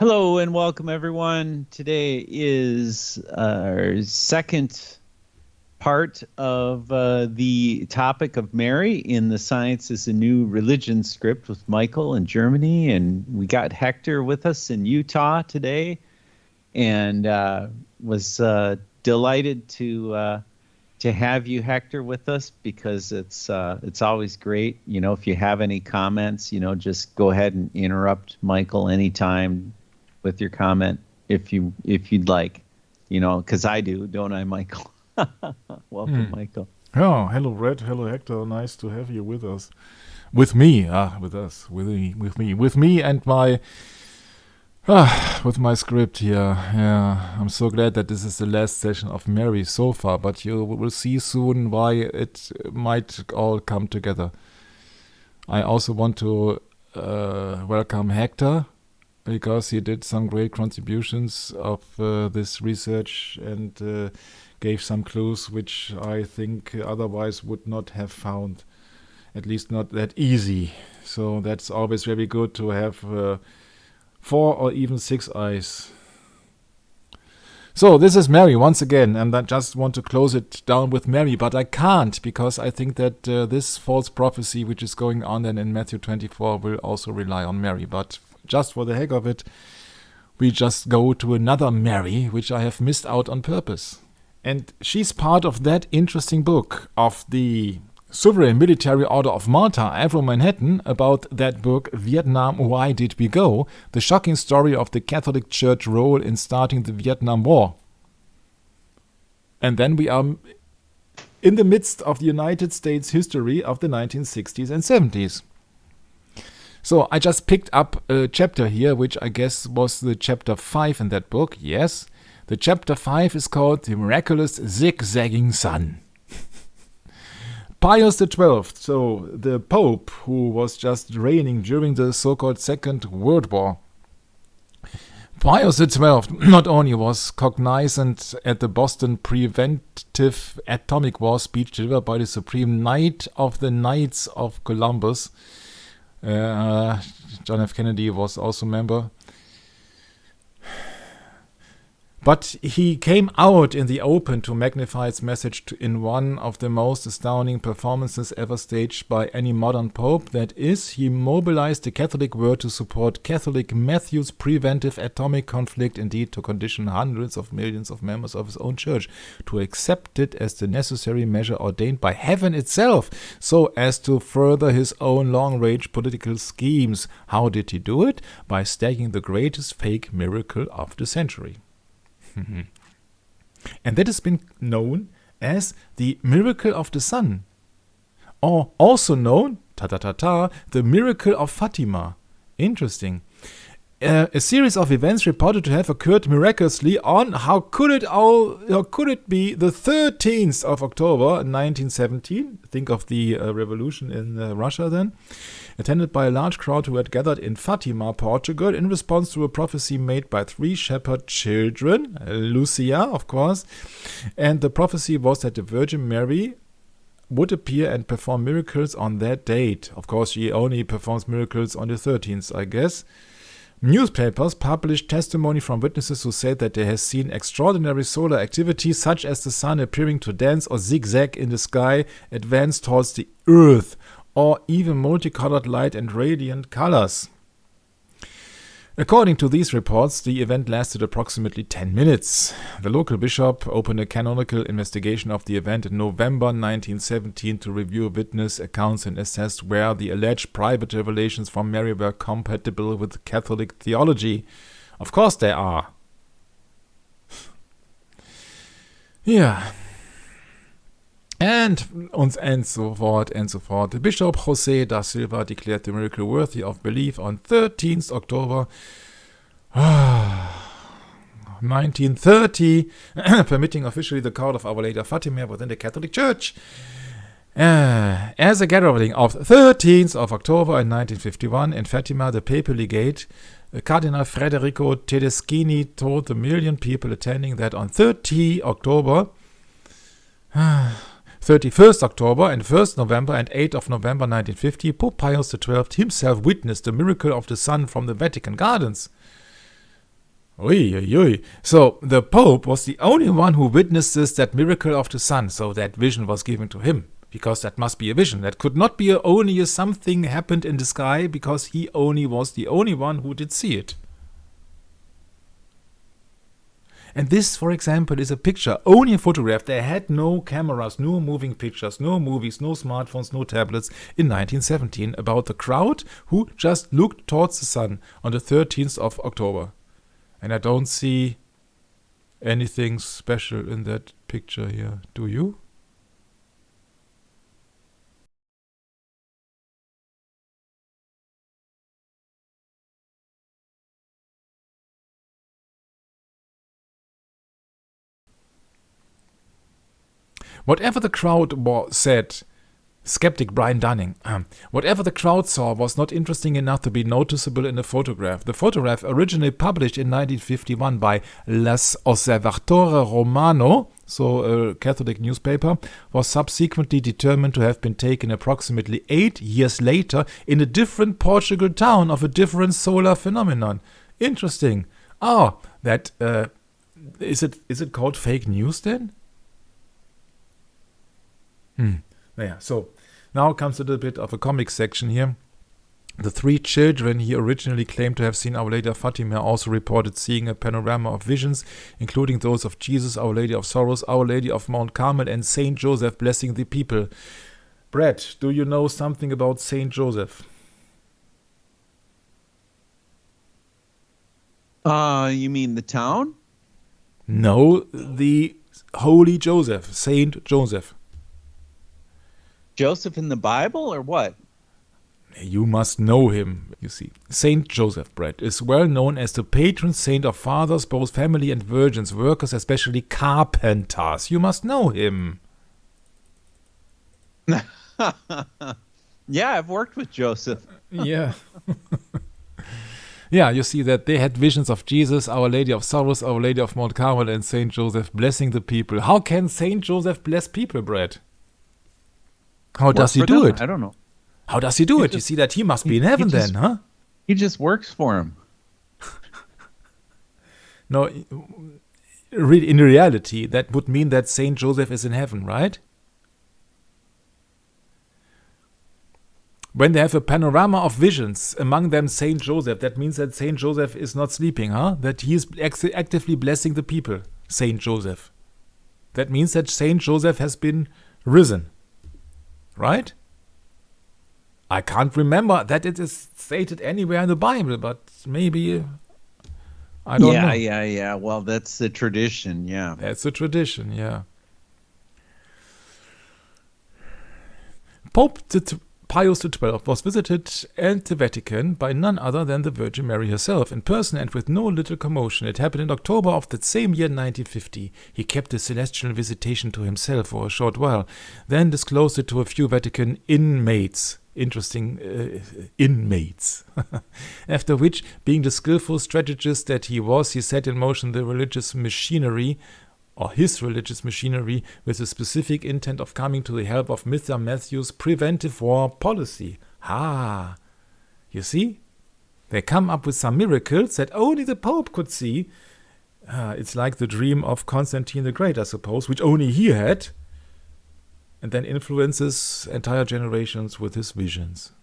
Hello and welcome, everyone. Today is our second part of the topic of Mary in the Science is a New Religion script with Michael in Germany. And we got Hector with us in Utah today, and was delighted to have you, Hector, with us, because it's always great. You know, if you have any comments, just go ahead and interrupt Michael anytime with your comment if you'd like, because I do, don't I, Michael? Welcome, Michael. Oh, hello, Red. Hello, Hector. Nice to have you with us. With me, with me and my with my script here. Yeah, I'm so glad that this is the last session of Mary so far, but you will see soon why it might all come together. I also want to welcome Hector, because he did some great contributions of this research and gave some clues which I think otherwise would not have found, at least not that easy. So that's always very good to have 4 or even 6 eyes. So this is Mary once again, and I just want to close it down with Mary, but I can't, because I think that this false prophecy which is going on then in Matthew 24 will also rely on Mary. But just for the heck of it, we just go to another Mary, which I have missed out on purpose. And she's part of that interesting book of the Sovereign Military Order of Malta, Afro-Manhattan, about that book, Vietnam, Why Did We Go? The shocking story of the Catholic Church role in starting the Vietnam War. And then we are in the midst of the United States history of the 1960s and 70s. So I just picked up a chapter here, which I guess was the chapter 5 in that book. Yes, the chapter 5 is called The Miraculous Zigzagging Sun. Pius XII, so the Pope who was just reigning during the so-called Second World War. Pius XII not only was cognizant at the Boston preventive atomic war speech delivered by the Supreme Knight of the Knights of Columbus, John F. Kennedy was also a member. But he came out in the open to magnify its message in one of the most astounding performances ever staged by any modern pope. That is, he mobilized the Catholic world to support Catholic Matthew's preventive atomic conflict, indeed to condition hundreds of millions of members of his own church to accept it as the necessary measure ordained by heaven itself, so as to further his own long-range political schemes. How did he do it? By staging the greatest fake miracle of the century. And that has been known as the miracle of the sun, or also known, the miracle of Fatima. Interesting. A series of events reported to have occurred miraculously on, how could it be, the 13th of October 1917, think of the revolution in Russia then, attended by a large crowd who had gathered in Fatima, Portugal, in response to a prophecy made by 3 shepherd children, Lucia, of course, and the prophecy was that the Virgin Mary would appear and perform miracles on that date. Of course, she only performs miracles on the 13th, I guess. Newspapers published testimony from witnesses who said that they have seen extraordinary solar activity, such as the sun appearing to dance or zigzag in the sky, advance towards the earth, or even multicolored light and radiant colors. According to these reports, the event lasted approximately 10 minutes. The local bishop opened a canonical investigation of the event in November 1917 to review witness accounts and assess where the alleged private revelations from Mary were compatible with Catholic theology. Of course they are. Yeah. And so forth and so forth. The Bishop José da Silva declared the miracle worthy of belief on 13th October 1930, permitting officially the cult of Our Lady of Fatima within the Catholic Church. As a gathering of 13th of October in 1951 in Fatima, the papal legate Cardinal Federico Tedeschini told the million people attending that on 31st October and 1st November and 8th of November 1950, Pope Pius XII himself witnessed the miracle of the sun from the Vatican Gardens. Oy, oy, oy. So the Pope was the only one who witnesses that miracle of the sun. So that vision was given to him, because that must be a vision. That could not be only a something happened in the sky, because he only was the only one who did see it. And this, for example, is a picture, only a photograph. They had no cameras, no moving pictures, no movies, no smartphones, no tablets in 1917 about the crowd who just looked towards the sun on the 13th of October. And I don't see anything special in that picture here. Do you? Whatever the crowd said, skeptic Brian Dunning, whatever the crowd saw was not interesting enough to be noticeable in a photograph. The photograph, originally published in 1951 by L'Osservatore Romano, so a Catholic newspaper, was subsequently determined to have been taken approximately 8 years later in a different Portugal town of a different solar phenomenon. Interesting. Oh, that is it called fake news then? Yeah, so now comes a little bit of a comic section here. The 3 children he originally claimed to have seen Our Lady of Fatima also reported seeing a panorama of visions, including those of Jesus, Our Lady of Sorrows, Our Lady of Mount Carmel, and Saint Joseph blessing the people. Brett, do you know something about Saint Joseph? You mean the town? No, the Holy Joseph, Saint Joseph. Joseph in the Bible or what? You must know him, you see. Saint Joseph, Brett, is well known as the patron saint of fathers, both family and virgins, workers, especially carpenters. You must know him. Yeah, I've worked with Joseph. Yeah. Yeah, you see that they had visions of Jesus, Our Lady of Sorrows, Our Lady of Mount Carmel, and Saint Joseph blessing the people. How can Saint Joseph bless people, Brett? How does he do it? I don't know. How does he do it? You see that he must be in heaven then, huh? He just works for him. No, in reality, that would mean that Saint Joseph is in heaven, right? When they have a panorama of visions, among them Saint Joseph, that means that Saint Joseph is not sleeping, huh? That he is actively blessing the people, Saint Joseph. That means that Saint Joseph has been risen. Right? I can't remember that it is stated anywhere in the Bible, but maybe I don't know. Yeah. Well, that's the tradition, yeah. That's a tradition, yeah. Pope Pius XII was visited at the Vatican by none other than the Virgin Mary herself, in person and with no little commotion. It happened in October of that same year, 1950. He kept the celestial visitation to himself for a short while, then disclosed it to a few Vatican inmates. Interesting, inmates. After which, being the skillful strategist that he was, he set in motion the religious machinery, or his religious machinery, with the specific intent of coming to the help of Mr. Matthew's preventive war policy. You see? They come up with some miracles that only the Pope could see. It's like the dream of Constantine the Great, I suppose, which only he had, and then influences entire generations with his visions.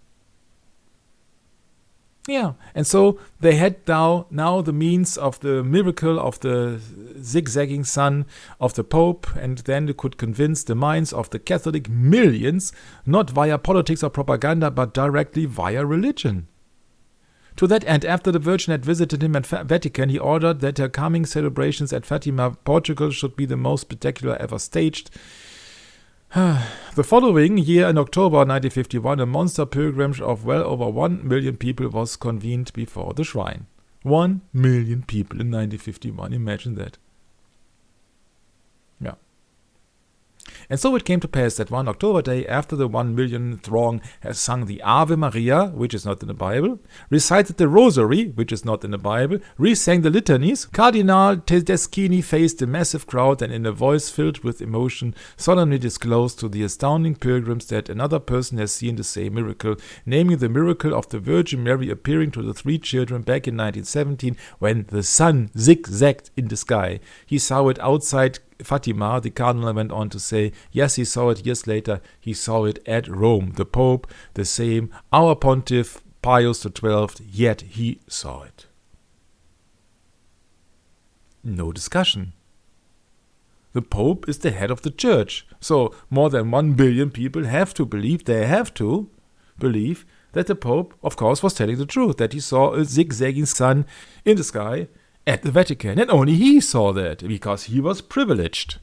Yeah, and so they had now the means of the miracle of the zigzagging sun of the Pope, and then they could convince the minds of the Catholic millions, not via politics or propaganda, but directly via religion. To that end, after the Virgin had visited him at Vatican, he ordered that her coming celebrations at Fatima, Portugal, should be the most spectacular ever staged. The following year, in October 1951, a monster pilgrimage of well over 1 million people was convened before the shrine. 1 million people in 1951, imagine that. Yeah. And so it came to pass that one October day, after the 1 million throng has sung the Ave Maria, which is not in the Bible, recited the Rosary, which is not in the Bible, re-sang the litanies, Cardinal Tedeschini faced the massive crowd and in a voice filled with emotion solemnly disclosed to the astounding pilgrims that another person has seen the same miracle, naming the miracle of the Virgin Mary appearing to the 3 children back in 1917 when the sun zigzagged in the sky. He saw it outside Fatima. The cardinal went on to say, yes, he saw it years later. He saw it at Rome. The Pope, the same, our pontiff, Pius XII, yet he saw it. No discussion. The Pope is the head of the church. So more than 1 billion people have to believe, that the Pope, of course, was telling the truth, that he saw a zigzagging sun in the sky at the Vatican. And only he saw that, because he was privileged.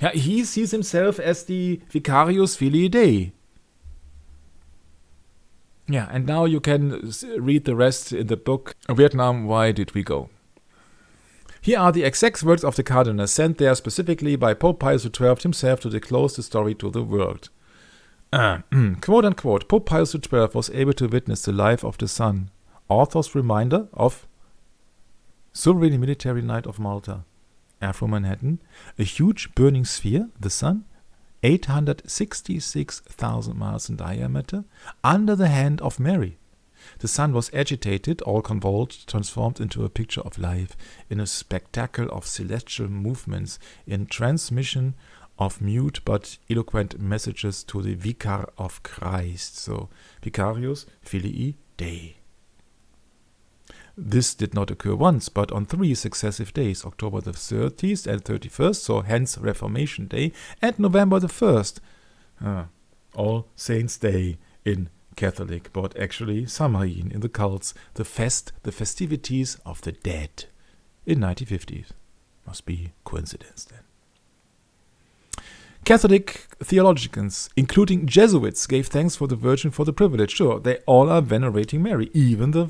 Yeah, he sees himself as the Vicarius Filii Dei. Yeah, and now you can read the rest in the book, Vietnam, Why Did We Go? Here are the exact words of the cardinal, sent there specifically by Pope Pius XII himself to disclose the story to the world. Quote unquote, Pope Pius XII was able to witness the life of the sun. Author's reminder of Sovereign Military Night of Malta. Afro Manhattan, a huge burning sphere, the sun, 866,000 miles in diameter, under the hand of Mary. The sun was agitated, all convulsed, transformed into a picture of life, in a spectacle of celestial movements, in transmission of mute but eloquent messages to the Vicar of Christ, so Vicarius Filii Dei. This did not occur once, but on 3 successive days, October the 30th and 31st, so hence Reformation Day, and November the 1st, All Saints Day in Catholic, but actually Samhain in the cults, the festivities of the dead in 1950s. Must be coincidence then. Catholic theologians, including Jesuits, gave thanks for the Virgin for the privilege. Sure, they all are venerating Mary, even the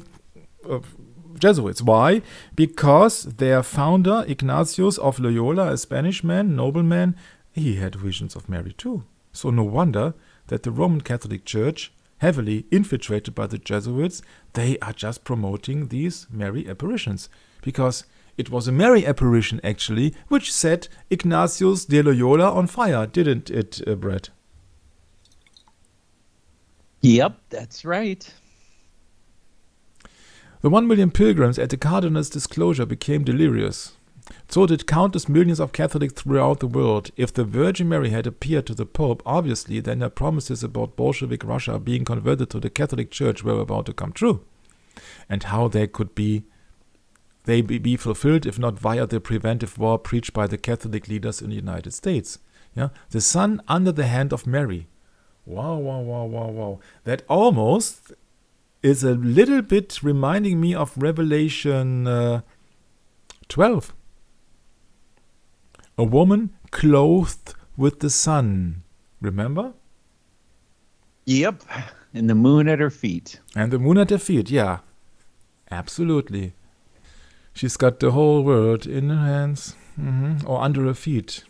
Jesuits. Why? Because their founder, Ignatius of Loyola, a Spanish man, nobleman, he had visions of Mary too. So no wonder that the Roman Catholic Church, heavily infiltrated by the Jesuits, they are just promoting these Mary apparitions. Because it was a Mary apparition, actually, which set Ignatius de Loyola on fire, didn't it, Brett? Yep, that's right. The 1 million pilgrims at the cardinal's disclosure became delirious. So did countless millions of Catholics throughout the world. If the Virgin Mary had appeared to the Pope, obviously, then her promises about Bolshevik Russia being converted to the Catholic Church were about to come true. And how they could be fulfilled if not via the preventive war preached by the Catholic leaders in the United States. Yeah, the sun under the hand of Mary. Wow. That almost is a little bit reminding me of Revelation 12. A woman clothed with the sun. Remember? Yep. And the moon at her feet. And the moon at her feet, yeah. Absolutely. She's got the whole world in her hands, or under her feet.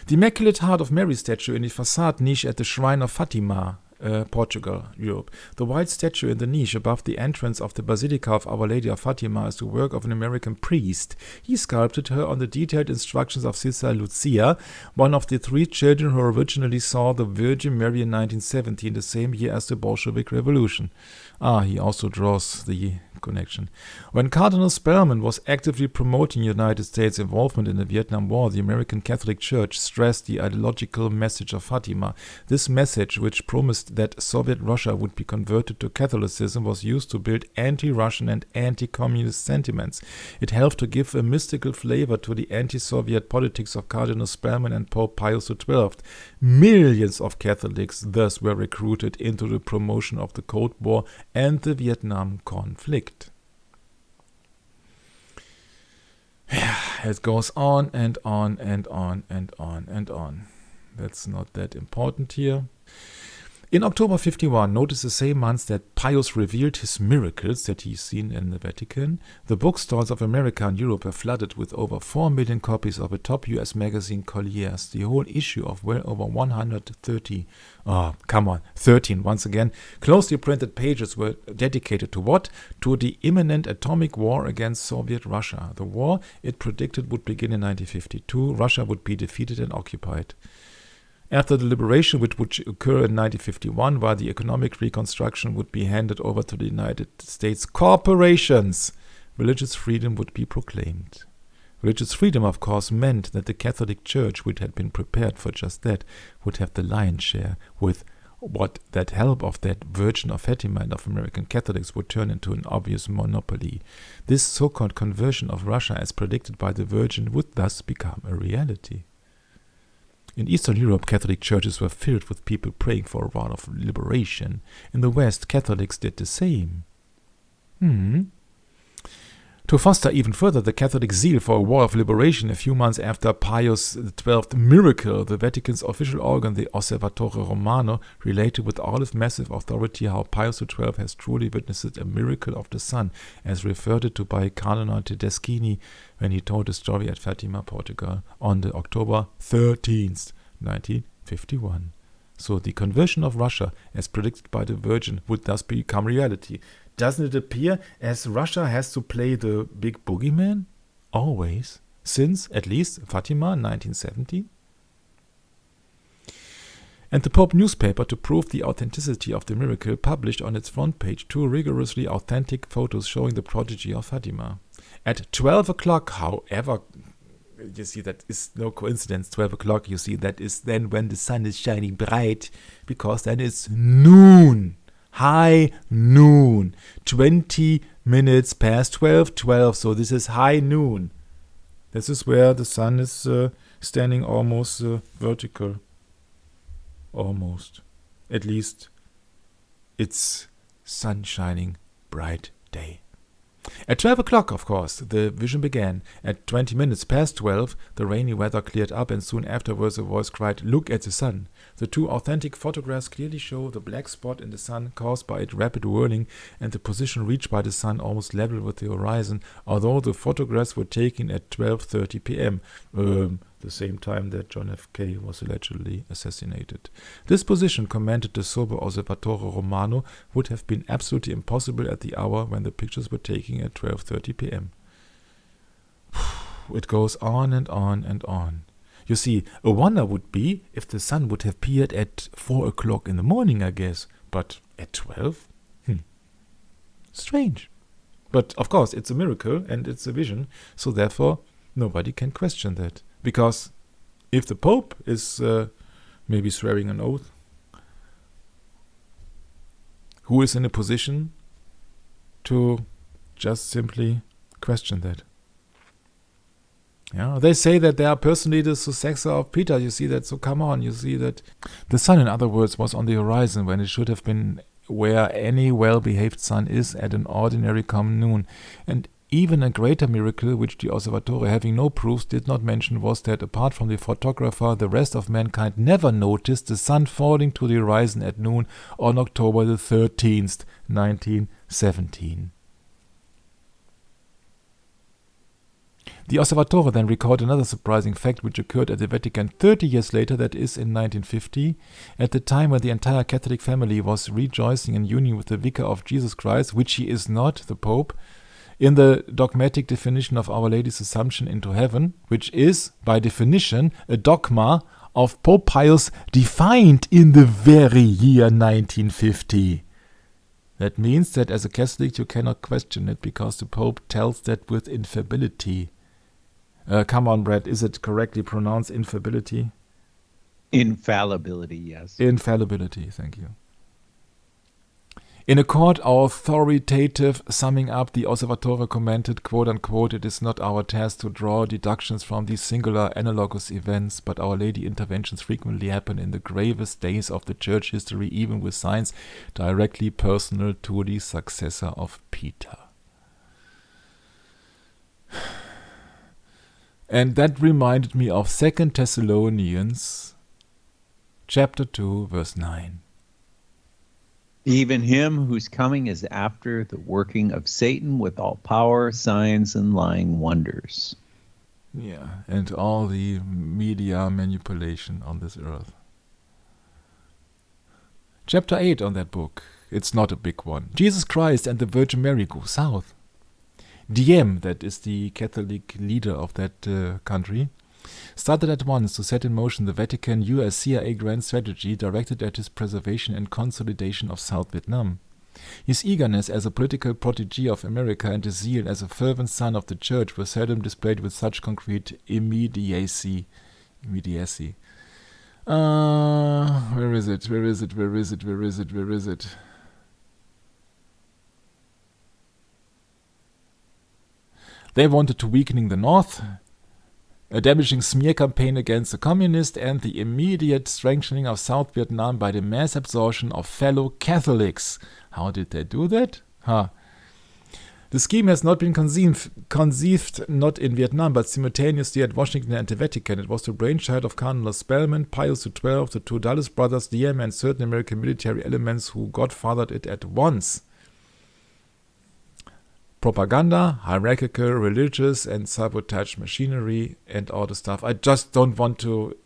The Immaculate Heart of Mary statue in the facade niche at the Shrine of Fatima, Portugal, Europe. The white statue in the niche above the entrance of the Basilica of Our Lady of Fatima is the work of an American priest. He sculpted her on the detailed instructions of Sister Lucia, one of the 3 children who originally saw the Virgin Mary in 1917, the same year as the Bolshevik Revolution. He also draws the connection. When Cardinal Spellman was actively promoting United States involvement in the Vietnam War, the American Catholic Church stressed the ideological message of Fatima. This message, which promised that Soviet Russia would be converted to Catholicism, was used to build anti-Russian and anti-communist sentiments. It helped to give a mystical flavor to the anti-Soviet politics of Cardinal Spellman and Pope Pius XII. Millions of Catholics thus were recruited into the promotion of the Cold War and the Vietnam conflict. It goes on and on and on and on and on. That's not that important here. In October 51, notice the same month that Pius revealed his miracles that he's seen in the Vatican, the bookstores of America and Europe were flooded with over 4 million copies of a top US magazine, Collier's. The whole issue of well over 13 once again, closely printed pages were dedicated to what? To the imminent atomic war against Soviet Russia. The war, it predicted, would begin in 1952. Russia would be defeated and occupied. After the liberation, which would occur in 1951, while the economic reconstruction would be handed over to the United States corporations, religious freedom would be proclaimed. Religious freedom, of course, meant that the Catholic Church, which had been prepared for just that, would have the lion's share, with what that help of that Virgin of Fatima and of American Catholics would turn into an obvious monopoly. This so-called conversion of Russia, as predicted by the Virgin, would thus become a reality. In Eastern Europe, Catholic churches were filled with people praying for a war of liberation. In the West, Catholics did the same. To foster even further the Catholic zeal for a war of liberation, a few months after Pius XII's miracle, the Vatican's official organ, the Osservatore Romano, related with all its massive authority how Pius XII has truly witnessed a miracle of the sun, as referred to by Cardinal Tedeschini when he told the story at Fatima, Portugal, on the October 13th, 1951. So the conversion of Russia, as predicted by the Virgin, would thus become reality. Doesn't it appear as Russia has to play the big boogeyman? Always. Since, at least, Fatima, 1970. And the Pope newspaper, to prove the authenticity of the miracle, published on its front page 2 rigorously authentic photos showing the prodigy of Fatima. At 12 o'clock, however, you see that is no coincidence, 12 o'clock, you see that is then when the sun is shining bright, because then it's noon. High noon, 20 minutes past 12, so this is high noon. This is where the sun is standing almost vertical. Almost. At least it's sun shining bright day. At 12 o'clock, of course, the vision began. At 20 minutes past 12, the rainy weather cleared up, and soon afterwards a voice cried, "Look at the sun." The two authentic photographs clearly show the black spot in the sun caused by its rapid whirling and the position reached by the sun almost level with the horizon, although the photographs were taken at 12:30 p.m., the same time that John F. K. was allegedly assassinated. This position, commented the sober Osservatore Romano, would have been absolutely impossible at the hour when the pictures were taken at 12:30 p.m. It goes on and on and on. You see, a wonder would be if the sun would have appeared at 4 o'clock in the morning, I guess, but at 12? Strange. But, of course, it's a miracle and it's a vision, so therefore nobody can question that. Because if the Pope is maybe swearing an oath, who is in a position to just simply question that? Yeah, they say that they are personally the successor of Peter. You see that, so come on, you see that. The sun, in other words, was on the horizon when it should have been where any well-behaved sun is at an ordinary common noon. And even a greater miracle, which the Osservatore, having no proofs, did not mention, was that apart from the photographer, the rest of mankind never noticed the sun falling to the horizon at noon on October the 13th, 1917. The Osservatore then recalled another surprising fact which occurred at the Vatican 30 years later, that is in 1950, at the time when the entire Catholic family was rejoicing in union with the Vicar of Jesus Christ, which he is not, the Pope, in the dogmatic definition of Our Lady's Assumption into heaven, which is, by definition, a dogma of Pope Pius defined in the very year 1950. That means that as a Catholic you cannot question it because the Pope tells that with infallibility. Come on, Brad, is it correctly pronounced infallibility? Infallibility, yes. Infallibility, thank you. In a court authoritative summing up, the Osservatore commented, quote-unquote, "It is not our task to draw deductions from these singular analogous events, but Our Lady interventions frequently happen in the gravest days of the church history, even with signs directly personal to the successor of Peter." And that reminded me of 2 Thessalonians chapter 2, verse 9. Even him whose coming is after the working of Satan with all power, signs, and lying wonders. Yeah, and all the media manipulation on this earth. Chapter 8 on that book. It's not a big one. Jesus Christ and the Virgin Mary go south. Diem, that is the Catholic leader of that country, started at once to set in motion the Vatican US CIA grand strategy directed at his preservation and consolidation of South Vietnam. His eagerness as a political protégé of America and his zeal as a fervent son of the Church were seldom displayed with such concrete immediacy. Where is it? They wanted to weaken the North, a damaging smear campaign against the communists, and the immediate strengthening of South Vietnam by the mass absorption of fellow Catholics. How did they do that? The scheme has not been conceived not in Vietnam, but simultaneously at Washington and the Vatican. It was the brainchild of Cardinal Spellman, Pius XII, the two Dulles brothers, Diem, and certain American military elements who godfathered it at once. Propaganda, hierarchical, religious, and sabotage machinery, and all the stuff. I just want to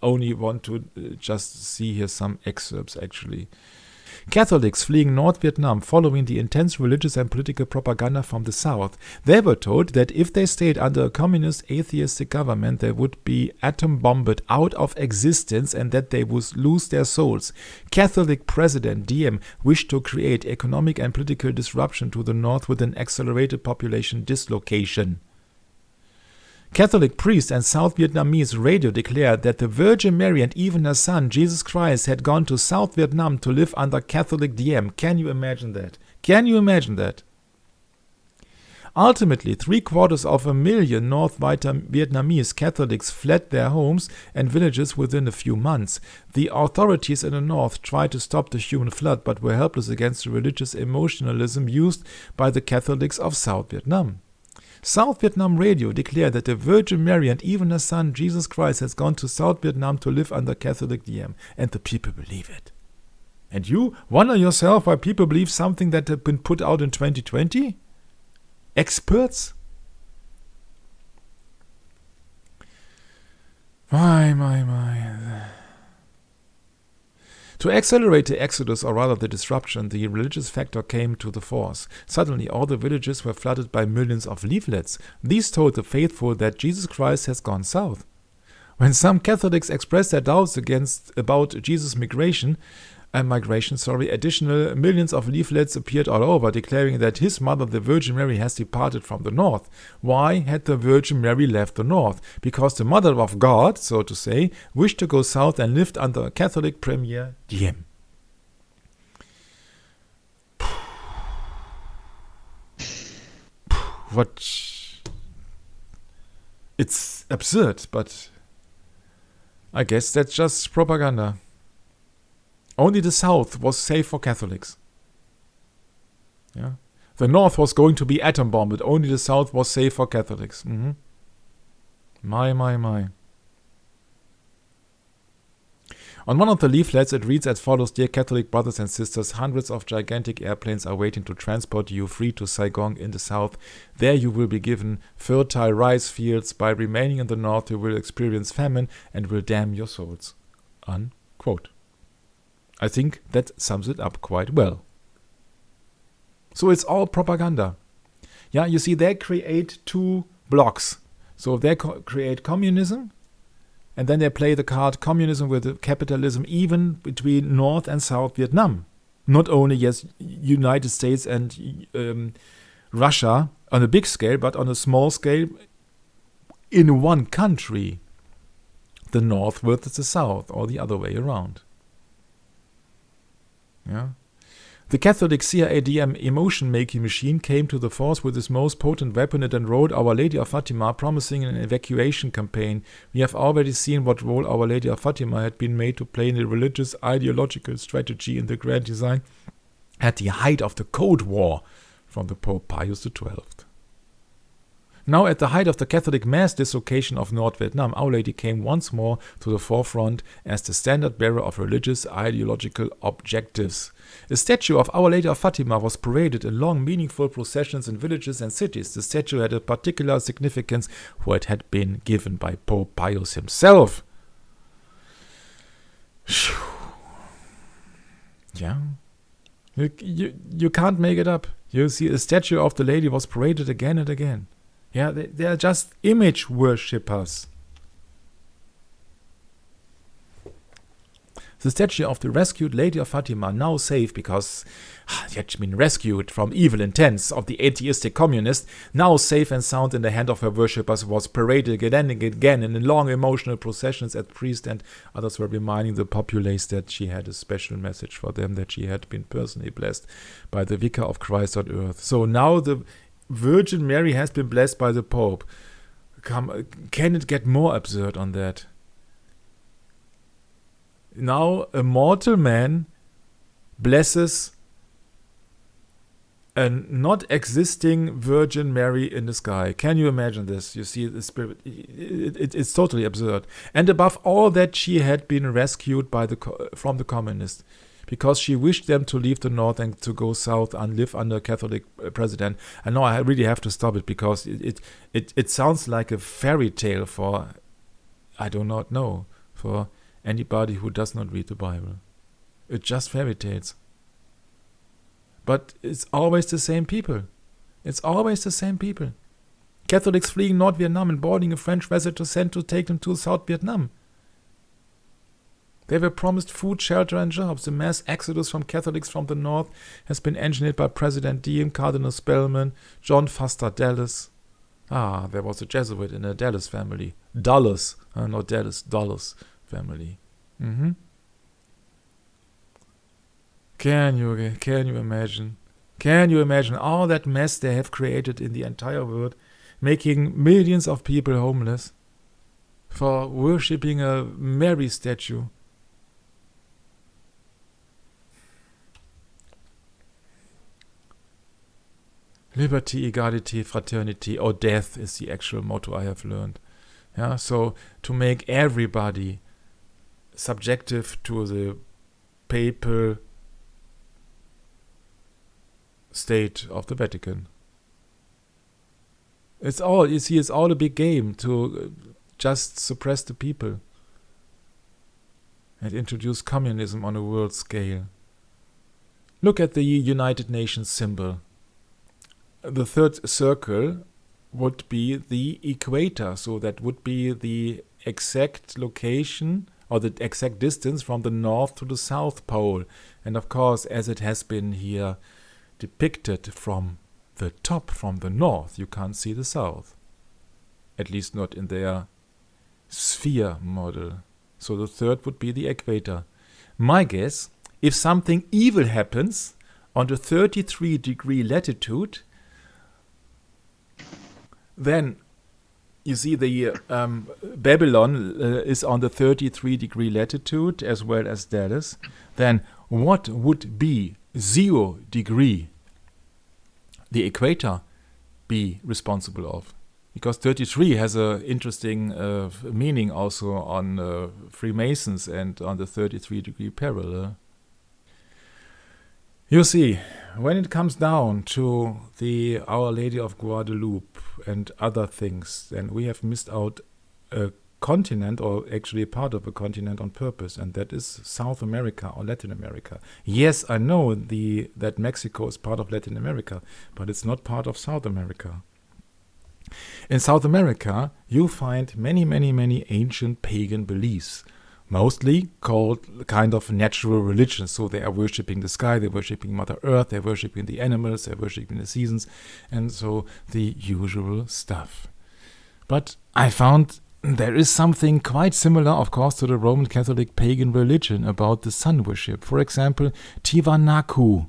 just see here some excerpts, actually. Catholics fleeing North Vietnam following the intense religious and political propaganda from the South. They were told that if they stayed under a communist atheistic government, they would be atom-bombed out of existence and that they would lose their souls. Catholic President Diem wished to create economic and political disruption to the North with an accelerated population dislocation. Catholic priest and South Vietnamese radio declared that the Virgin Mary and even her son, Jesus Christ, had gone to South Vietnam to live under Catholic Diem. Can you imagine that? Ultimately, 750,000 North Vietnamese Catholics fled their homes and villages within a few months. The authorities in the North tried to stop the human flood, but were helpless against the religious emotionalism used by the Catholics of South Vietnam. South Vietnam radio declared that the Virgin Mary and even her son Jesus Christ has gone to South Vietnam to live under Catholic Diem, and the people believe it. And you wonder yourself why people believe something that had been put out in 2020? Experts? My. To accelerate the exodus, or rather the disruption, the religious factor came to the force. Suddenly, all the villages were flooded by millions of leaflets. These told the faithful that Jesus Christ has gone south. When some Catholics expressed their doubts about Jesus' migration, additional millions of leaflets appeared all over, declaring that his mother, the Virgin Mary, has departed from the North. Why had the Virgin Mary left the North? Because the Mother of God, so to say, wished to go south and lived under a Catholic Premier Diem. What? It's absurd, but I guess that's just propaganda. Only the South was safe for Catholics. Yeah. The North was going to be atom bombed. Only the South was safe for Catholics. My. On one of the leaflets, it reads as follows: Dear Catholic brothers and sisters, hundreds of gigantic airplanes are waiting to transport you free to Saigon in the South. There you will be given fertile rice fields. By remaining in the North, you will experience famine and will damn your souls. Unquote. I think that sums it up quite well. So it's all propaganda. Yeah, you see, they create two blocks. So they create communism, and then they play the card communism with capitalism, even between North and South Vietnam. Not only, yes, United States and Russia on a big scale, but on a small scale in one country. The North versus the South, or the other way around. Yeah. The Catholic CIADM emotion-making machine came to the force with its most potent weapon. It enrolled Our Lady of Fatima, promising an evacuation campaign. We have already seen what role Our Lady of Fatima had been made to play in the religious ideological strategy in the grand design at the height of the Cold War from the Pope Pius XII. Now, at the height of the Catholic mass dislocation of North Vietnam, Our Lady came once more to the forefront as the standard bearer of religious ideological objectives. A statue of Our Lady of Fatima was paraded in long, meaningful processions in villages and cities. The statue had a particular significance, for it had been given by Pope Pius himself. Yeah. You can't make it up. You see, a statue of the lady was paraded again and again. Yeah, they are just image worshippers. The statue of the rescued Lady of Fatima, now safe because she had been rescued from evil intents of the atheistic communist, now safe and sound in the hand of her worshippers, was paraded again and again in long emotional processions as priests and others were reminding the populace that she had a special message for them, that she had been personally blessed by the Vicar of Christ on earth. So now the Virgin Mary has been blessed by the Pope. Can it get more absurd on that? Now a mortal man blesses a not existing Virgin Mary in the sky. Can you imagine this? You see the spirit. It's totally absurd. And above all that, she had been rescued from the communists, because she wished them to leave the north and to go south and live under a Catholic president. And now I really have to stop it, because it sounds like a fairy tale for, I do not know, for anybody who does not read the Bible. It's just fairy tales. But it's always the same people. It's always the same people. Catholics fleeing North Vietnam and boarding a French vessel to take them to South Vietnam. They were promised food, shelter, and jobs. The mass exodus from Catholics from the north has been engineered by President Diem, Cardinal Spellman, John Foster Dulles. There was a Jesuit in a Dulles family. Dulles, not Dallas, Dulles family. Can you imagine? Can you imagine all that mess they have created in the entire world, making millions of people homeless for worshipping a Mary statue? Liberty, equality, fraternity, or death is the actual motto I have learned. Yeah, so to make everybody subjective to the papal state of the Vatican. It's all a big game to just suppress the people and introduce communism on a world scale. Look at the United Nations symbol. The third circle would be the equator, so that would be the exact location or the exact distance from the north to the south pole. And of course, as it has been here depicted from the top, from the north, you can't see the south. At least not in their sphere model. So the third would be the equator. My guess, if something evil happens on the 33-degree latitude, then you see the Babylon is on the 33-degree latitude as well as Dallas. Then what would be 0 degree the equator be responsible of? Because 33 has an interesting meaning also on Freemasons and on the 33-degree parallel. You see, when it comes down to the Our Lady of Guadalupe and other things, then we have missed out a continent, or actually a part of a continent on purpose, and that is South America or Latin America. Yes, I know that Mexico is part of Latin America, but it's not part of South America. In South America, you find many, many, many ancient pagan beliefs, mostly called kind of natural religions. So they are worshipping the sky, they're worshipping Mother Earth, they're worshipping the animals, they're worshipping the seasons, and so the usual stuff. But I found there is something quite similar, of course, to the Roman Catholic pagan religion about the sun worship. For example, Tiwanaku.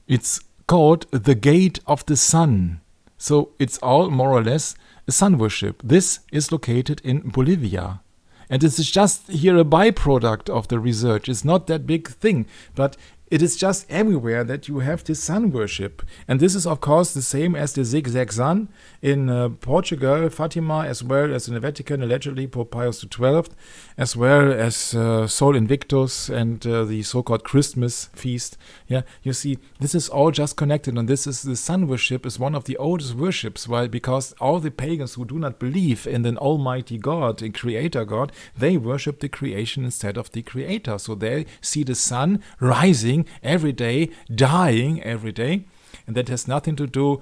It's called the Gate of the Sun. So it's all more or less a sun worship. This is located in Bolivia. And this is just here a byproduct of the research. It's not that big thing. But it is just everywhere that you have this sun worship. And this is, of course, the same as the zigzag sun in Portugal, Fatima, as well as in the Vatican, allegedly Pope Pius XII, as well as Sol Invictus and the so-called Christmas feast. Yeah, you see, this is all just connected, and this is the sun worship is one of the oldest worships, why? Because all the pagans who do not believe in an almighty God, a creator God, they worship the creation instead of the creator. So they see the sun rising every day, dying every day. And that has nothing to do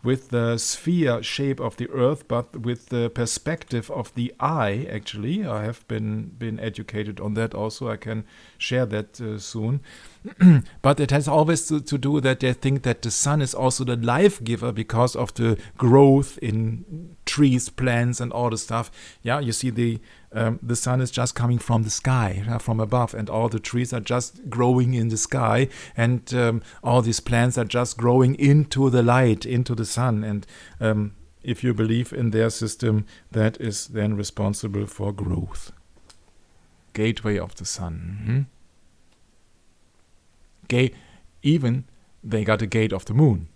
with the sphere shape of the earth, but with the perspective of the eye, actually. I have been educated on that also. I can share that soon. But it has always to do that they think that the sun is also the life giver because of the growth in trees, plants, and all the stuff. Yeah, you see the sun is just coming from the sky, from above, and all the trees are just growing in the sky, and all these plants are just growing into the light, into the sun. And if you believe in their system, that is then responsible for growth. Gateway of the sun. Even they got a gate of the moon.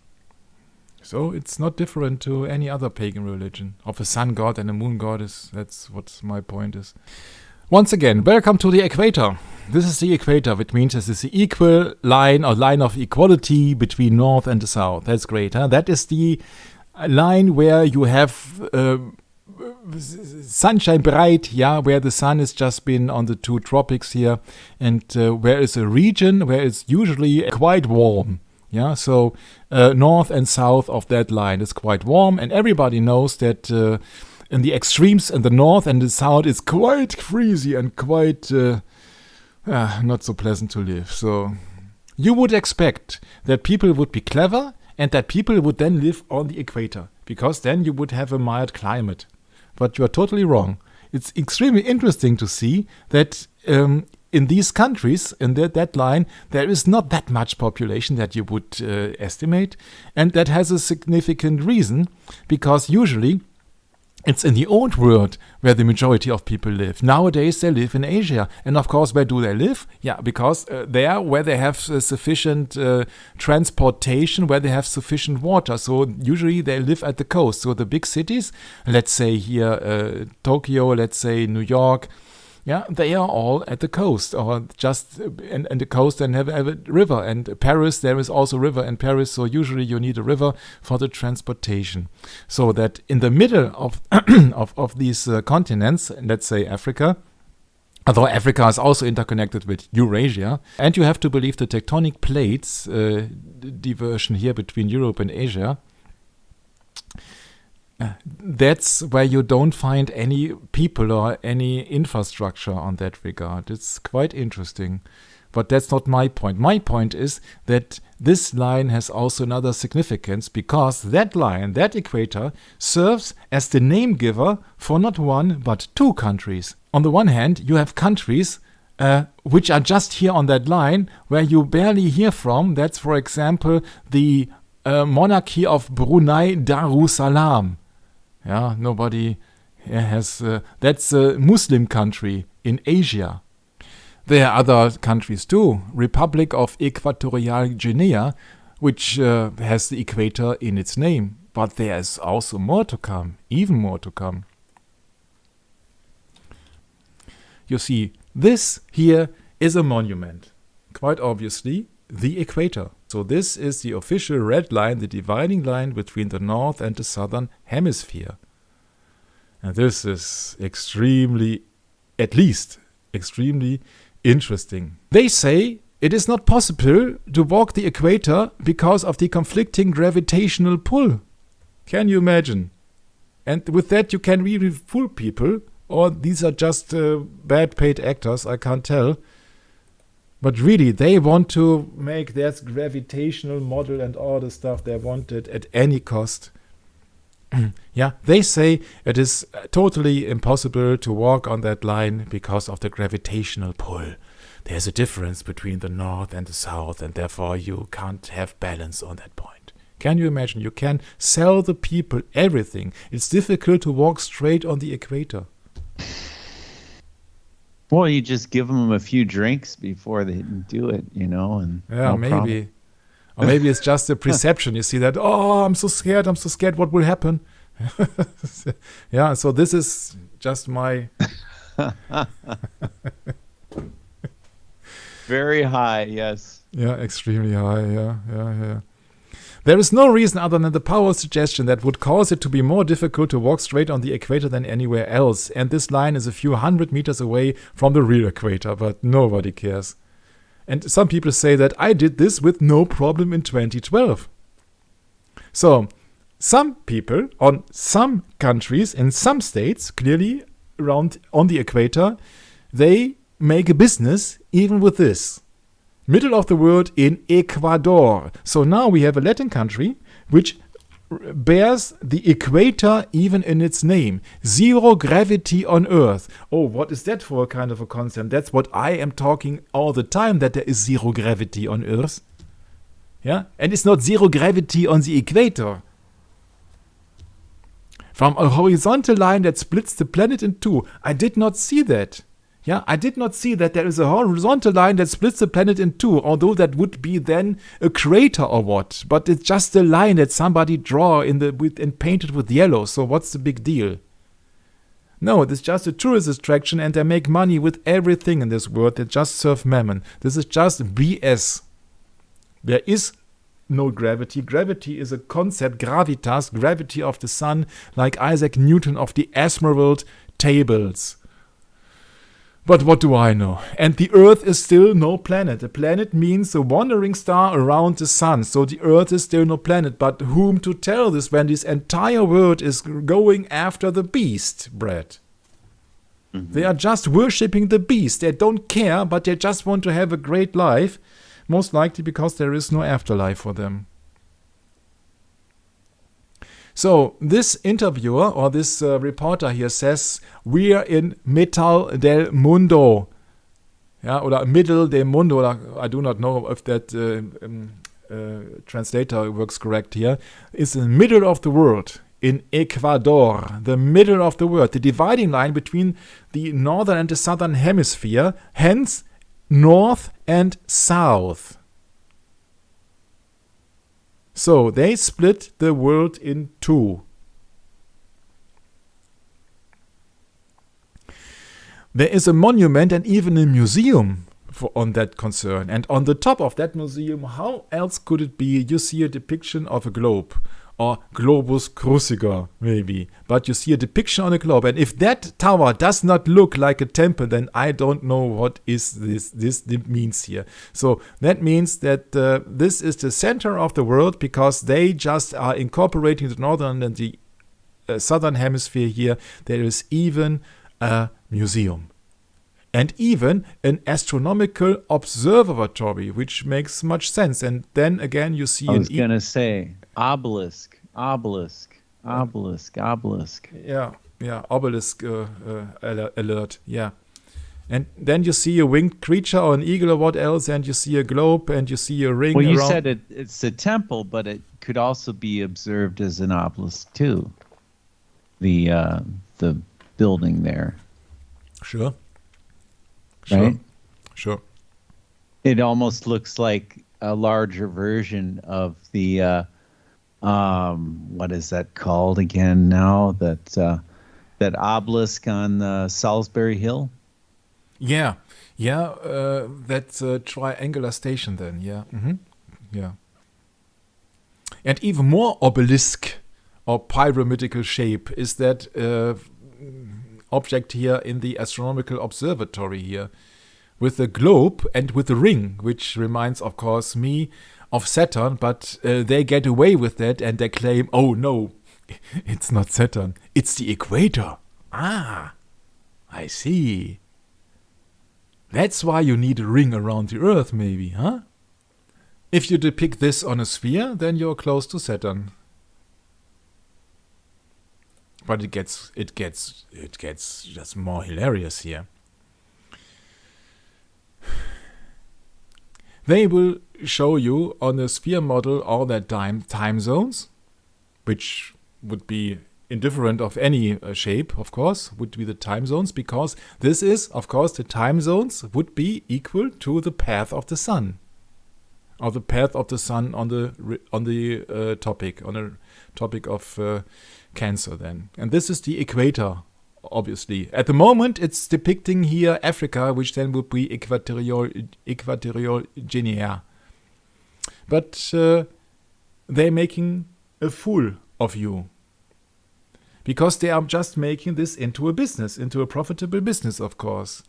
So it's not different to any other pagan religion. Of a sun god and a moon goddess, that's what my point is. Once again, welcome to the equator. This is the equator, which means this is the equal line or line of equality between north and the south. That's great, huh? That is the line where you have sunshine bright, where the sun has just been on the two tropics here, and where is a region where it's usually quite warm. Yeah, so north and south of that line is quite warm, and everybody knows that in the extremes in the north and the south is quite freezy and quite not so pleasant to live. So you would expect that people would be clever and that people would then live on the equator, because then you would have a mild climate. But you are totally wrong. It's extremely interesting to see that in these countries, in that line, there is not that much population that you would estimate. And that has a significant reason, because usually it's in the old world where the majority of people live. Nowadays, they live in Asia. And of course, where do they live? Yeah, because there where they have sufficient transportation, where they have sufficient water. So usually they live at the coast. So the big cities, let's say here Tokyo, let's say New York, yeah, they are all at the coast, or just and the coast and have a river. And Paris, there is also a river in Paris, so usually you need a river for the transportation. So that in the middle of of these continents, let's say Africa, although Africa is also interconnected with Eurasia, and you have to believe the tectonic plates diversion here between Europe and Asia, that's where you don't find any people or any infrastructure on that regard. It's quite interesting. But that's not my point. My point is that this line has also another significance, because that line, that equator, serves as the name giver for not one but two countries. On the one hand, you have countries which are just here on that line where you barely hear from. That's, for example, the monarchy of Brunei Darussalam. Yeah, nobody has. That's a Muslim country in Asia. There are other countries too. Republic of Equatorial Guinea, which has the equator in its name. But there is also more to come, even more to come. You see, this here is a monument. Quite obviously, the equator. So this is the official red line, the dividing line between the north and the southern hemisphere. And this is extremely interesting. They say it is not possible to walk the equator because of the conflicting gravitational pull. Can you imagine? And with that you can really fool people, or these are just bad paid actors, I can't tell. But really, they want to make that gravitational model and all the stuff. They want it at any cost. Yeah, they say it is totally impossible to walk on that line because of the gravitational pull. There's a difference between the north and the south, and therefore you can't have balance on that point. Can you imagine? You can sell the people everything. It's difficult to walk straight on the equator. Well, you just give them a few drinks before they do it, and Yeah, no maybe. problem. Or maybe it's just a perception. You see that, oh, I'm so scared, what will happen? Yeah, so this is just my... Very high, yes. Yeah, extremely high, yeah. There is no reason other than the power of suggestion that would cause it to be more difficult to walk straight on the equator than anywhere else, and this line is a few hundred meters away from the real equator, but nobody cares. And some people say that I did this with no problem in 2012. So, some people on some countries in some states, clearly around on the equator, they make a business even with this. Middle of the world in Ecuador. So now we have a Latin country which bears the equator even in its name. Zero gravity on Earth. Oh, what is that for a kind of a concept? That's what I am talking all the time, that there is zero gravity on Earth. Yeah? And it's not zero gravity on the equator. From a horizontal line that splits the planet in two. I did not see that. Yeah, I did not see that there is a horizontal line that splits the planet in two, although that would be then a crater or what. But it's just a line that somebody draw and painted with yellow, so what's the big deal? No, it's just a tourist attraction and they make money with everything in this world. They just serve mammon. This is just BS. There is no gravity. Gravity is a concept, gravitas, gravity of the sun, like Isaac Newton of the Emerald tables. But what do I know? And the Earth is still no planet. A planet means a wandering star around the sun. So the Earth is still no planet. But whom to tell this when this entire world is going after the beast, Brad? Mm-hmm. They are just worshipping the beast. They don't care, but they just want to have a great life. Most likely because there is no afterlife for them. So this interviewer or this reporter here says, we are in Metal del Mundo. Yeah, or Middle del Mundo. I do not know if that translator works correct here. It's in the middle of the world. In Ecuador, the middle of the world. The dividing line between the northern and the southern hemisphere. Hence, north and south. So they split the world in two. There is a monument and even a museum on that concern. And on the top of that museum, how else could it be? You see a depiction of a globe. Or globus cruciger, maybe. But you see a depiction on a globe. And if that tower does not look like a temple, then I don't know what is this means here. So that means that this is the center of the world because they just are incorporating the northern and the southern hemisphere here. There is even a museum. And even an astronomical observatory, which makes much sense. And then again, you see... I was going to say... Obelisk. Yeah, obelisk alert, yeah. And then you see a winged creature or an eagle or what else, and you see a globe and you see a ring. Well, you around. said it's a temple, but it could also be observed as an obelisk too. The building there. Sure. Right? Sure. It almost looks like a larger version of the what is that called again now? That obelisk on Salisbury Hill? Yeah. That's a triangular station then, yeah. Mm-hmm. Yeah. And even more obelisk or pyramidical shape is that object here in the astronomical observatory here with the globe and with the ring, which reminds, of course, me of Saturn, but they get away with that and they claim, oh no, it's not Saturn, it's the equator. Ah, I see. That's why you need a ring around the Earth, maybe, huh? If you depict this on a sphere, then you're close to Saturn. But it gets just more hilarious here. They will show you on the sphere model all their time zones, which would be indifferent of any shape, of course, would be the time zones, because this is, of course, the time zones would be equal to the path of the sun, or the path of the sun on the topic of Cancer then. And this is the equator, obviously. At the moment, it's depicting here Africa, which then would be equatorial Guinea. But they're making a fool of you, because they are just making this into a business, into a profitable business, of course.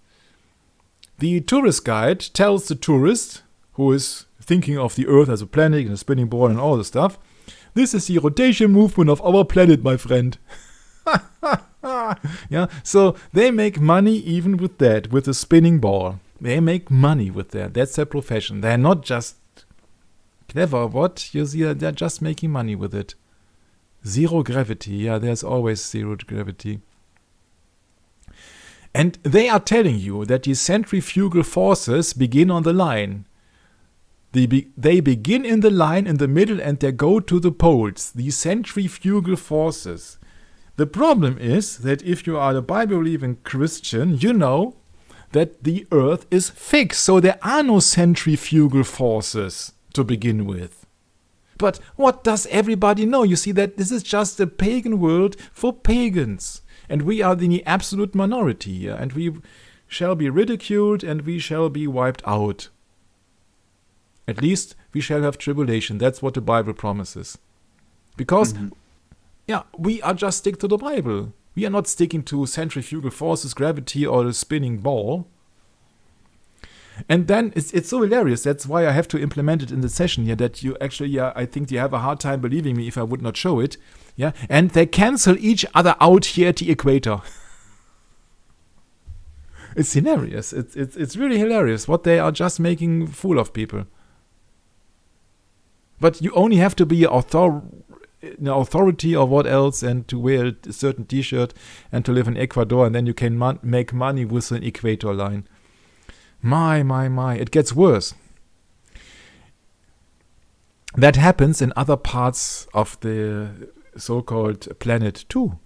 The tourist guide tells the tourist, who is thinking of the Earth as a planet and a spinning ball and all the stuff, this is the rotation movement of our planet, my friend. Yeah, so they make money even with that, with a spinning ball. They make money with that. That's their profession. They're not just clever, what? You see, they're just making money with it. Zero gravity. Yeah, there's always zero gravity. And they are telling you that the centrifugal forces begin on the line. They begin in the line in the middle and they go to the poles. The centrifugal forces. The problem is that if you are a Bible-believing Christian, you know that the earth is fixed. So there are no centrifugal forces to begin with. But what does everybody know? You see that this is just a pagan world for pagans. And we are the absolute minority here. And we shall be ridiculed and we shall be wiped out. At least we shall have tribulation. That's what the Bible promises. Because, we are just stick to the Bible. We are not sticking to centrifugal forces, gravity, or the spinning ball. And then it's so hilarious. That's why I have to implement it in the session here, that you actually, I think you have a hard time believing me if I would not show it. Yeah, and they cancel each other out here at the equator. It's hilarious. It's really hilarious what they are just making fool of people. But you only have to be an authority or what else, and to wear a certain T-shirt and to live in Ecuador, and then you can make money with an equator line. My, it gets worse. That happens in other parts of the so-called planet too.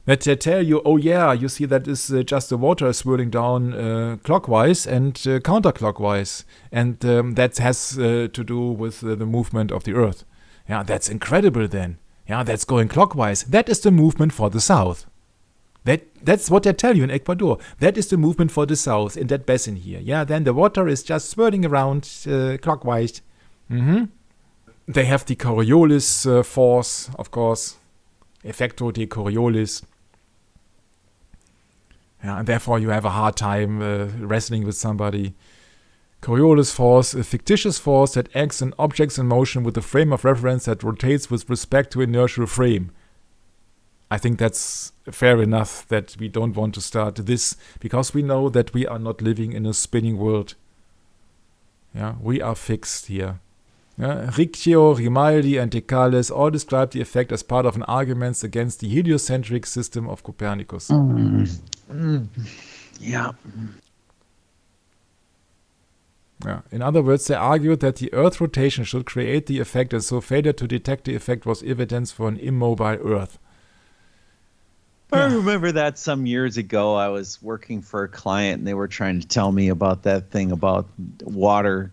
That they tell you, oh yeah, you see that is just the water swirling down clockwise and counterclockwise. And that has to do with the movement of the Earth. Yeah, that's incredible then. Yeah, that's going clockwise. That is the movement for the south. That's what they tell you in Ecuador. That is the movement for the south in that basin here. Yeah, then the water is just swirling around clockwise. They have the Coriolis force, of course. Effecto de Coriolis. Yeah, and therefore you have a hard time wrestling with somebody. Coriolis force, a fictitious force that acts on objects in motion with a frame of reference that rotates with respect to inertial frame. I think that's fair enough that we don't want to start this, because we know that we are not living in a spinning world. Yeah, we are fixed here. Yeah, Riccio, Grimaldi, and Decales all describe the effect as part of an argument against the heliocentric system of Copernicus. Yeah. Yeah. In other words, they argued that the Earth rotation should create the effect, and so failure to detect the effect was evidence for an immobile Earth. I remember that some years ago. I was working for a client and they were trying to tell me about that thing about water,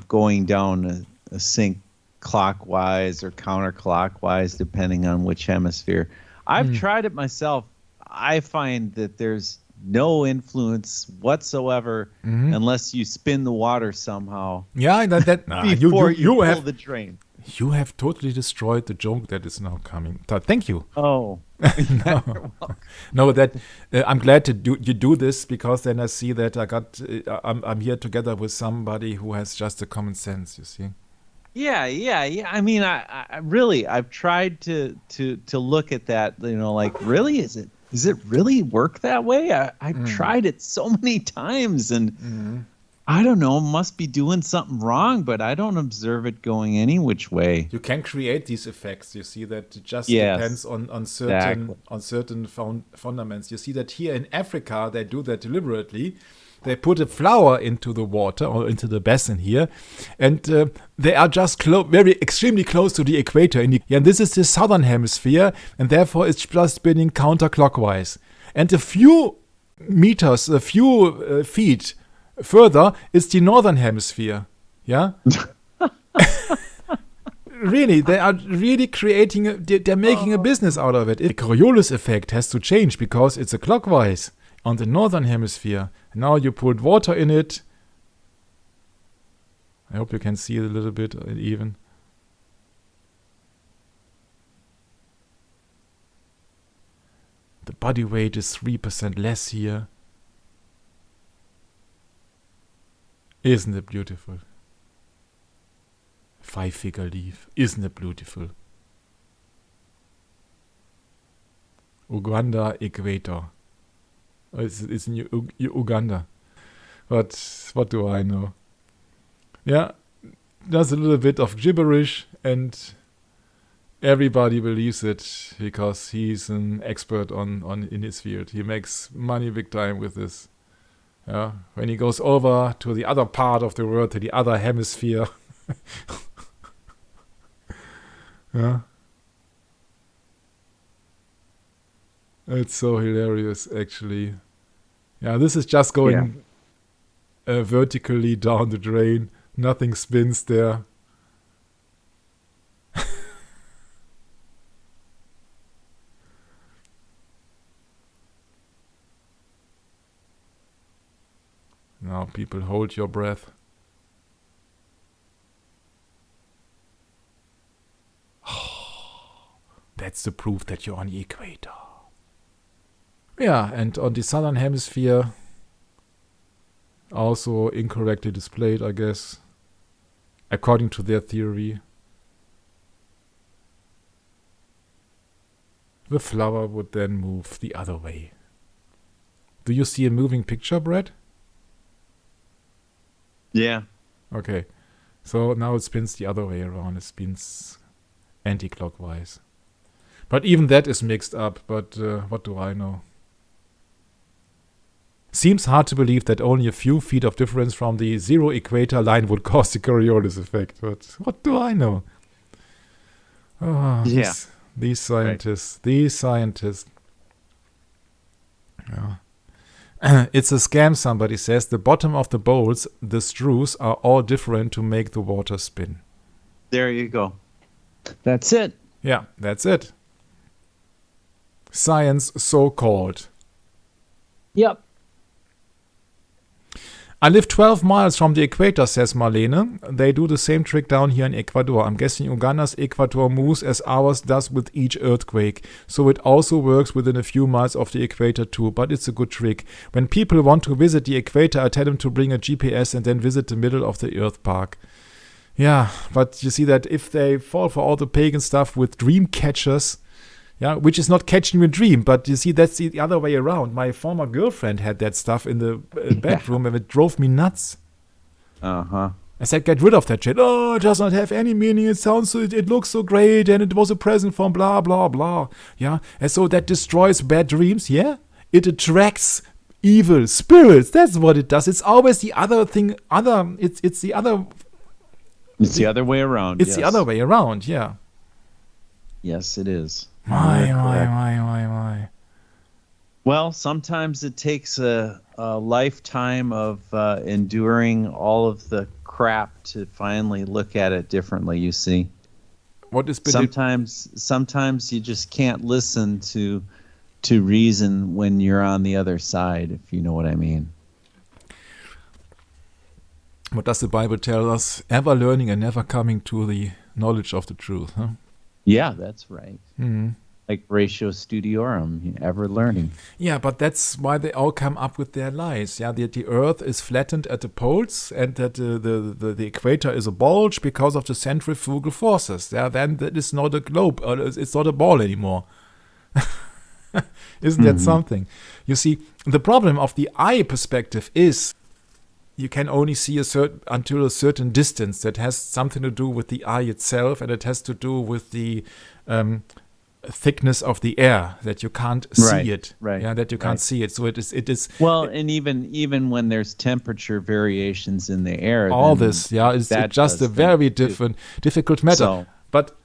going down a sink clockwise or counterclockwise, depending on which hemisphere. I've tried it myself. I find that there's no influence whatsoever unless you spin the water somehow. Yeah, before you pull the drain. You have totally destroyed the joke that is now coming. Thank you. Oh. No, that I'm glad you do this, because then I see that I'm here together with somebody who has just a common sense. You see. Yeah. I mean, I really, I've tried to look at that. Really, is it really work that way? I've tried it so many times, and I don't know, must be doing something wrong, but I don't observe it going any which way. You can create these effects. You see that it just depends on certain fundaments. You see that here in Africa they do that deliberately. they put a flower into the water or into the basin here, and they are just extremely close to the equator. And this is the southern hemisphere, and therefore it's just spinning counterclockwise. And a few meters, a few feet further is the northern hemisphere. Yeah. Really, they are really they're making a business out of it. The Coriolis effect has to change because it's a clockwise on the northern hemisphere. Now you put water in it. I hope you can see it a little bit even. The body weight is 3% less here. Isn't it beautiful? 5-figure leaf. Isn't it beautiful? Uganda equator. It's in Uganda. But what do I know? Yeah, there's a little bit of gibberish, and everybody believes it because he's an expert in his field. He makes money big time with this. Yeah, when he goes over to the other part of the world, to the other hemisphere. Yeah. It's so hilarious, actually. Yeah, this is just going vertically down the drain. Nothing spins there. Now, people, hold your breath. That's the proof that you're on the equator. Yeah, and on the southern hemisphere, also incorrectly displayed, I guess, according to their theory. The flower would then move the other way. Do you see a moving picture, Brett? Yeah. Okay. So now it spins the other way around. It spins anti-clockwise. But even that is mixed up. But what do I know? Seems hard to believe that only a few feet of difference from the zero equator line would cause the Coriolis effect. But what do I know? Oh, yeah. These scientists. Right. These scientists. Yeah. It's a scam, somebody says. The bottom of the bowls, the screws, are all different to make the water spin. There you go. That's it. Yeah, that's it. Science so-called. Yep. I live 12 miles from the equator, says Marlene. They do the same trick down here in Ecuador. I'm guessing Uganda's equator moves as ours does with each earthquake. So it also works within a few miles of the equator too, but it's a good trick. When people want to visit the equator, I tell them to bring a GPS and then visit the middle of the Earth Park. Yeah, but you see that if they fall for all the pagan stuff with dream catchers, yeah, which is not catching a dream, but you see, that's the other way around. My former girlfriend had that stuff in the bedroom, and it drove me nuts. Uh-huh. I said, get rid of that shit. Oh, it does not have any meaning. It looks so great, and it was a present from blah, blah, blah. Yeah, and so that destroys bad dreams, yeah? It attracts evil spirits. That's what it does. It's always the other thing, it's the other... It's the other way around, It's the other way around, yeah. Yes, it is. My. Well, sometimes it takes a lifetime of enduring all of the crap to finally look at it differently, you see. Sometimes you just can't listen to reason when you're on the other side, if you know what I mean. What does the Bible tell us? Ever learning and never coming to the knowledge of the truth, huh? Yeah, that's right. Mm-hmm. Like religio studiorum, ever learning. Yeah, but that's why they all come up with their lies. Yeah, the Earth is flattened at the poles, and that the equator is a bulge because of the centrifugal forces. Yeah, then that is not a globe, or it's not a ball anymore. Isn't that something? You see, the problem of the eye perspective is you can only see until a certain distance. That has something to do with the eye itself, and it has to do with the thickness of the air, that you can't see it. Right. Yeah, that you can't see it. So it is. Well, and even when there's temperature variations in the air, all then this, yeah, it's that just a does very things too. difficult matter. So, But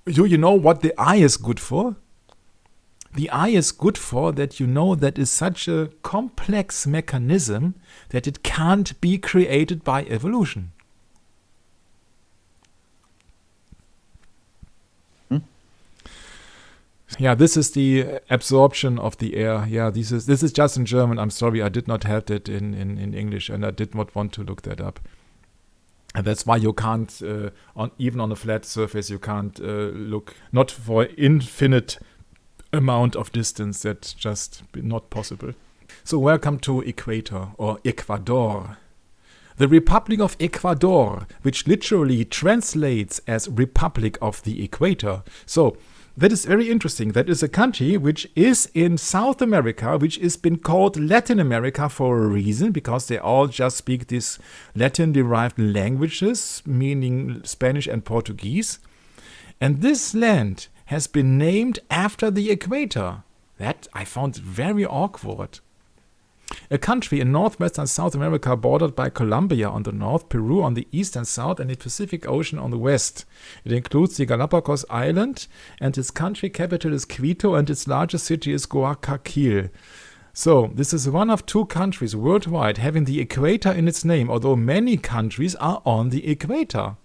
you know what the eye is good for? The eye is good for that, you know, that is such a complex mechanism that it can't be created by evolution. Yeah, this is the absorption of the air. Yeah, this is just in German. I'm sorry, I did not have that in English, and I did not want to look that up. And that's why you can't, even on a flat surface, you can't look, not for infinite amount of distance. That's just not possible. So welcome to Equator, or Ecuador. The Republic of Ecuador, which literally translates as Republic of the Equator. So that is very interesting. That is a country which is in South America, which has been called Latin America for a reason, because they all just speak these Latin-derived languages, meaning Spanish and Portuguese. And this land has been named after the equator. That I found very awkward. A country in northwestern South America bordered by Colombia on the north, Peru on the east and south, and the Pacific Ocean on the west. It includes the Galapagos Island, and its country capital is Quito, and its largest city is Guayaquil. So, this is one of two countries worldwide having the equator in its name, although many countries are on the equator.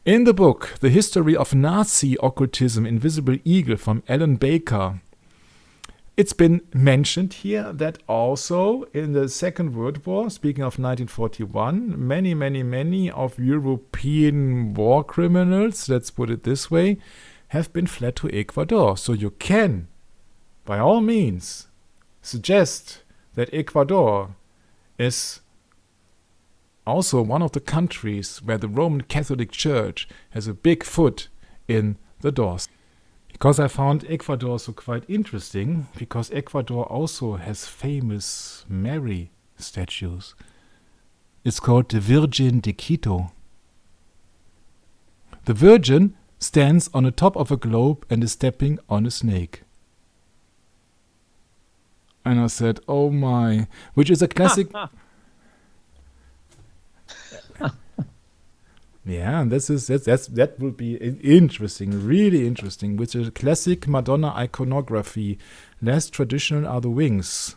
In the book, The History of Nazi Occultism, Invisible Eagle from Alan Baker, it's been mentioned here that also in the Second World War, speaking of 1941, many of European war criminals, let's put it this way, have been fled to Ecuador. So you can, by all means, suggest that Ecuador is also one of the countries where the Roman Catholic Church has a big foot in the doors. Because I found Ecuador so quite interesting, because Ecuador also has famous Mary statues. It's called the Virgin de Quito. The Virgin stands on the top of a globe and is stepping on a snake. And I said, oh my, which is a classic... Yeah, and that will be interesting, really interesting, which is a classic Madonna iconography. Less traditional are the wings.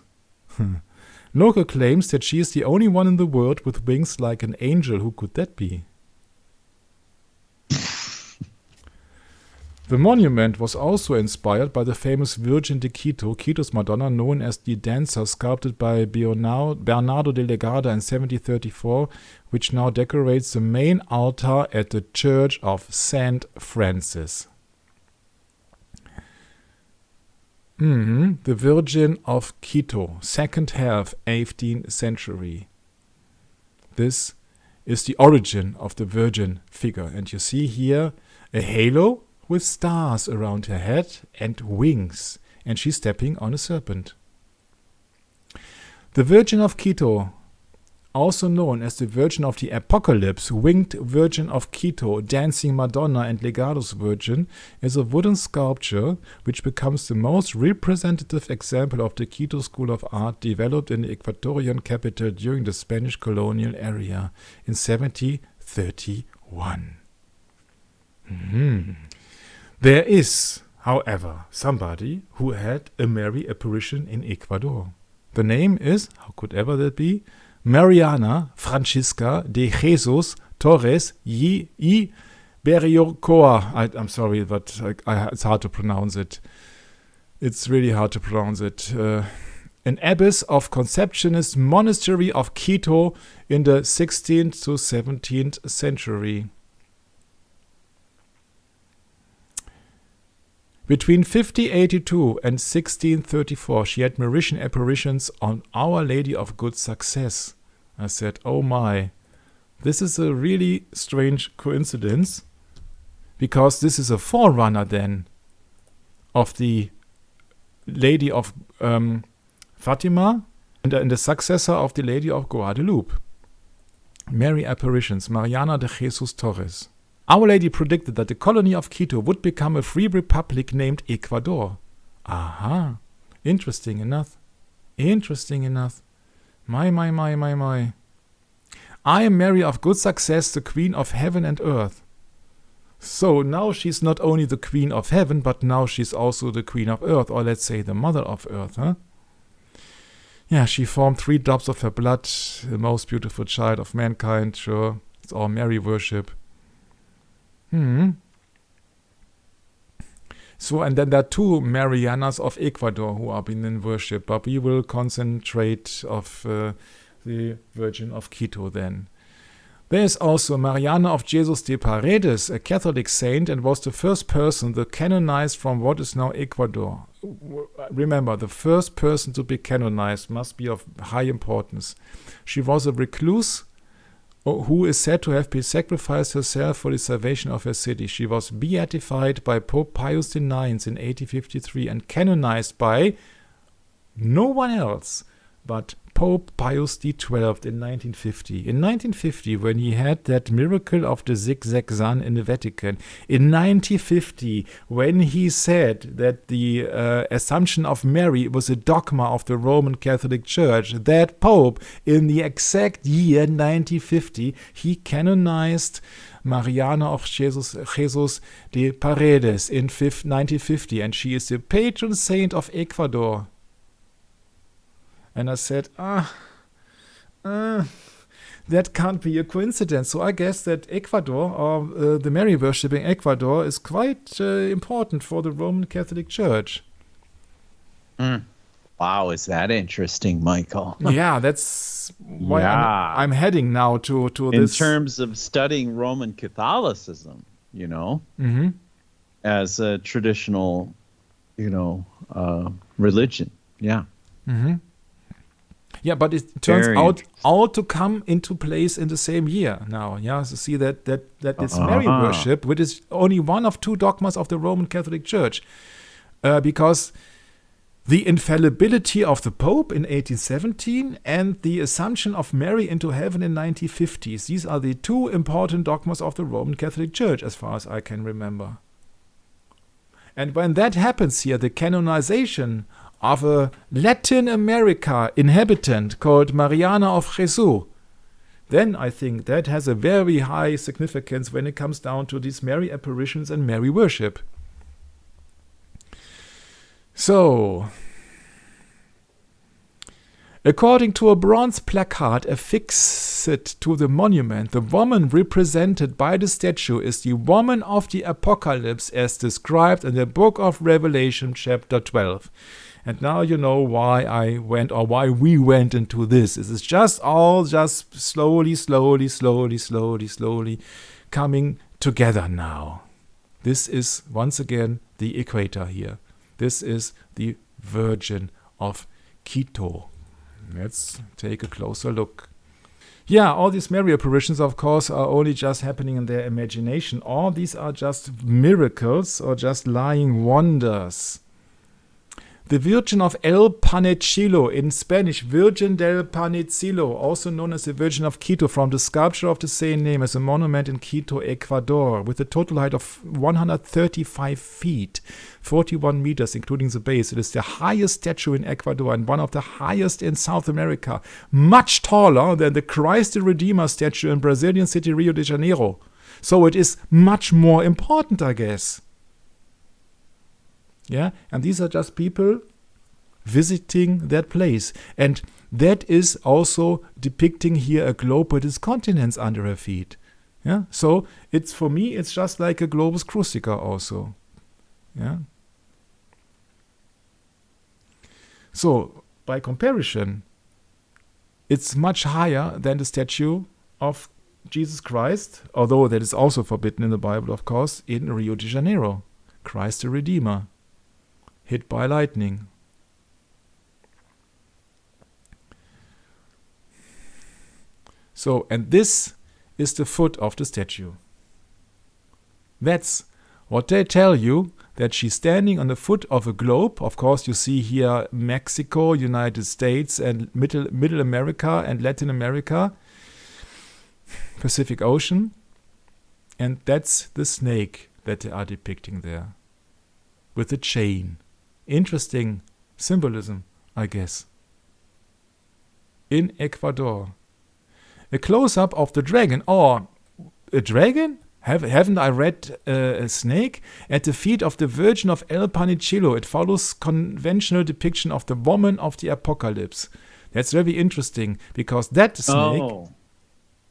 Local claims that she is the only one in the world with wings like an angel. Who could that be? The monument was also inspired by the famous Virgin de Quito, Quito's Madonna, known as the Dancer, sculpted by Bernardo de Legada in 1734, which now decorates the main altar at the Church of St. Francis. The Virgin of Quito, second half 18th century. This is the origin of the Virgin figure. And you see here a halo with stars around her head and wings, and she's stepping on a serpent. The Virgin of Quito, also known as the Virgin of the Apocalypse, Winged Virgin of Quito, Dancing Madonna, and Legado's Virgin, is a wooden sculpture which becomes the most representative example of the Quito school of art developed in the Ecuadorian capital during the Spanish colonial era in 1731. There is, however, somebody who had a Mary apparition in Ecuador. The name is, how could ever that be? Mariana Francisca de Jesus Torres y Berriocoa. I'm sorry, but it's hard to pronounce it. It's really hard to pronounce it. An abbess of Conceptionist monastery of Quito in the 16th to 17th century. Between 1582 and 1634, she had Marian apparitions on Our Lady of Good Success. I said, oh my, this is a really strange coincidence, because this is a forerunner then of the Lady of Fatima and the successor of the Lady of Guadalupe. Mary apparitions, Mariana de Jesus Torres. Our Lady predicted that the colony of Quito would become a free republic named Ecuador. Aha. Interesting enough. Interesting enough. My. I am Mary of good success, the queen of heaven and earth. So now she's not only the queen of heaven, but now she's also the queen of earth, or let's say the mother of earth, huh? Yeah, she formed 3 drops of her blood, the most beautiful child of mankind, sure. It's all Mary worship. So, and then there are 2 Marianas of Ecuador who are being in worship, but we will concentrate of the Virgin of Quito then. There is also Mariana of Jesus de Paredes, a Catholic saint, and was the first person canonized from what is now Ecuador. Remember, the first person to be canonized must be of high importance. She was a recluse who is said to have been sacrificed herself for the salvation of her city. She was beatified by Pope Pius IX in 1853 and canonized by no one else but Pope Pius XII in 1950. In 1950, when he had that miracle of the zigzag sun in the Vatican. In 1950, when he said that the Assumption of Mary was a dogma of the Roman Catholic Church, that Pope, in the exact year 1950, he canonized Mariana of Jesus de Paredes in 1950, and she is the patron saint of Ecuador. And I said, that can't be a coincidence. So I guess that Ecuador, or the Mary worshipping Ecuador, is quite important for the Roman Catholic Church. Wow, is that interesting, Michael? Yeah, that's why I'm heading now to in this. In terms of studying Roman Catholicism, as a traditional, religion. Yeah. Mm-hmm. Yeah, but it turns out all to come into place in the same year now. Yeah, so see that this Mary worship, which is only one of 2 dogmas of the Roman Catholic Church, because the infallibility of the Pope in 1817 and the Assumption of Mary into heaven in 1950s. These are the 2 important dogmas of the Roman Catholic Church, as far as I can remember. And when that happens here, the canonization of a Latin America inhabitant called Mariana of Jesus, then I think that has a very high significance when it comes down to these Mary apparitions and Mary worship. So, according to a bronze placard affixed to the monument, the woman represented by the statue is the woman of the Apocalypse as described in the book of Revelation chapter 12. And now you know why we went into this. This is just slowly coming together now. This is, once again, the equator here. This is the Virgin of Quito. Let's take a closer look. Yeah, all these Mary apparitions, of course, are only just happening in their imagination. All these are just miracles or just lying wonders. The Virgin of El Panecillo, in Spanish, Virgin del Panecillo, also known as the Virgin of Quito, from the sculpture of the same name, as a monument in Quito, Ecuador, with a total height of 135 feet, 41 meters, including the base. It is the highest statue in Ecuador and one of the highest in South America, much taller than the Christ the Redeemer statue in Brazilian city Rio de Janeiro. So it is much more important, I guess. Yeah, and these are just people visiting that place. And that is also depicting here a globe with its continents under her feet. Yeah, so it's, for me, it's just like a globus crucica also. Yeah. So, by comparison, it's much higher than the statue of Jesus Christ, although that is also forbidden in the Bible, of course, in Rio de Janeiro. Christ the Redeemer, hit by lightning. So, and this is the foot of the statue. That's what they tell you, that she's standing on the foot of a globe. Of course, you see here Mexico, United States, and Middle America and Latin America, Pacific Ocean. And that's the snake that they are depicting there, with a chain. Interesting symbolism, I guess. In Ecuador. A close-up of the dragon. Oh, a dragon? Haven't I read a snake? At the feet of the Virgin of El Panicillo. It follows conventional depiction of the woman of the apocalypse. That's very interesting, because that snake... Oh,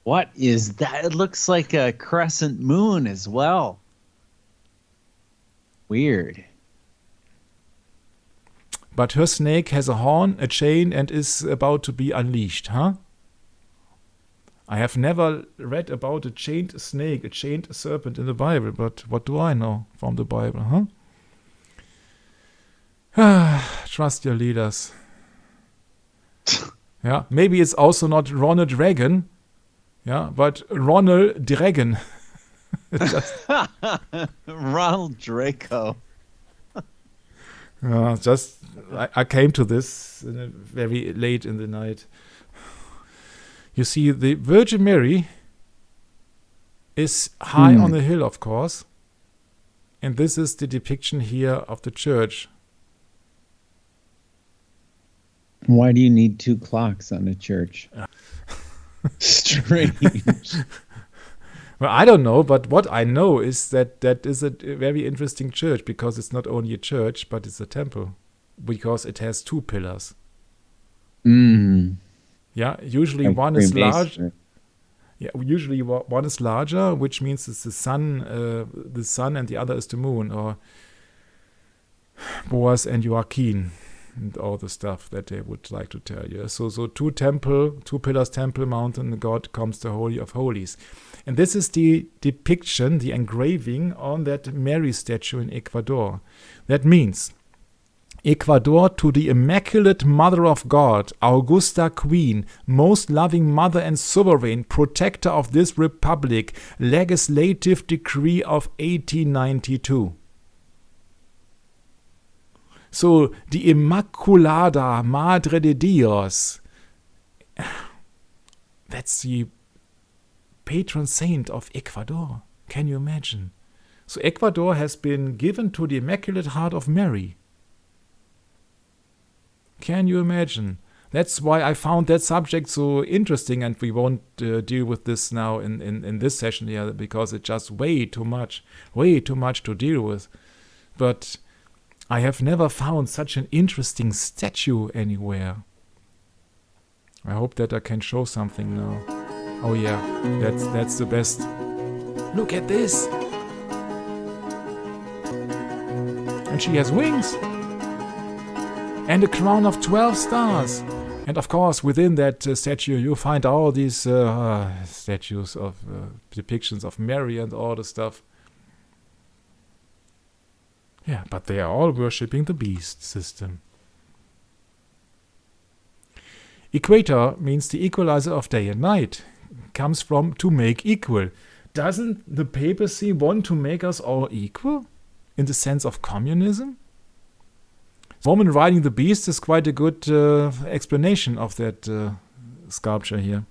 what is that? It looks like a crescent moon as well. Weird. But her snake has a horn, a chain, and is about to be unleashed, huh? I have never read about a chained snake, a chained serpent in the Bible, but what do I know from the Bible, huh? Trust your leaders. Yeah, maybe it's also not Ronald Dragon, yeah, but Ronald Dragon. Ronald Draco. I came to this very late in the night. You see, the Virgin Mary is high on the hill, of course. And this is the depiction here of the church. Why do you need two clocks on a church? Strange. Well, I don't know, but what I know is that is a very interesting church, because it's not only a church, but it's a temple, because it has two pillars. Yeah, usually one is large. Yeah, usually one is larger, which means it's the sun, and the other is the moon, or Boaz and Joachim, and all the stuff that they would like to tell you. So two pillars, temple, mountain, God comes the Holy of Holies. And this is the depiction, the engraving on that Mary statue in Ecuador. That means Ecuador to the Immaculate Mother of God, Augusta Queen, most loving Mother and Sovereign, Protector of this Republic, Legislative Decree of 1892. So, the Immaculada Madre de Dios, that's the patron saint of Ecuador. Can you imagine? So Ecuador has been given to the Immaculate Heart of Mary. Can you imagine? That's why I found that subject so interesting, and we won't deal with this now in this session here, because it's just way too much to deal with. But I have never found such an interesting statue anywhere. I hope that I can show something now. Oh yeah, that's the best. Look at this! And she has wings! And a crown of 12 stars! And of course, within that statue, you find all these statues of depictions of Mary and all the stuff. Yeah, but they are all worshipping the beast system. Equator means the equalizer of day and night. Comes from to make equal. Doesn't the papacy want to make us all equal? In the sense of communism? Woman riding the beast is quite a good explanation of that sculpture here.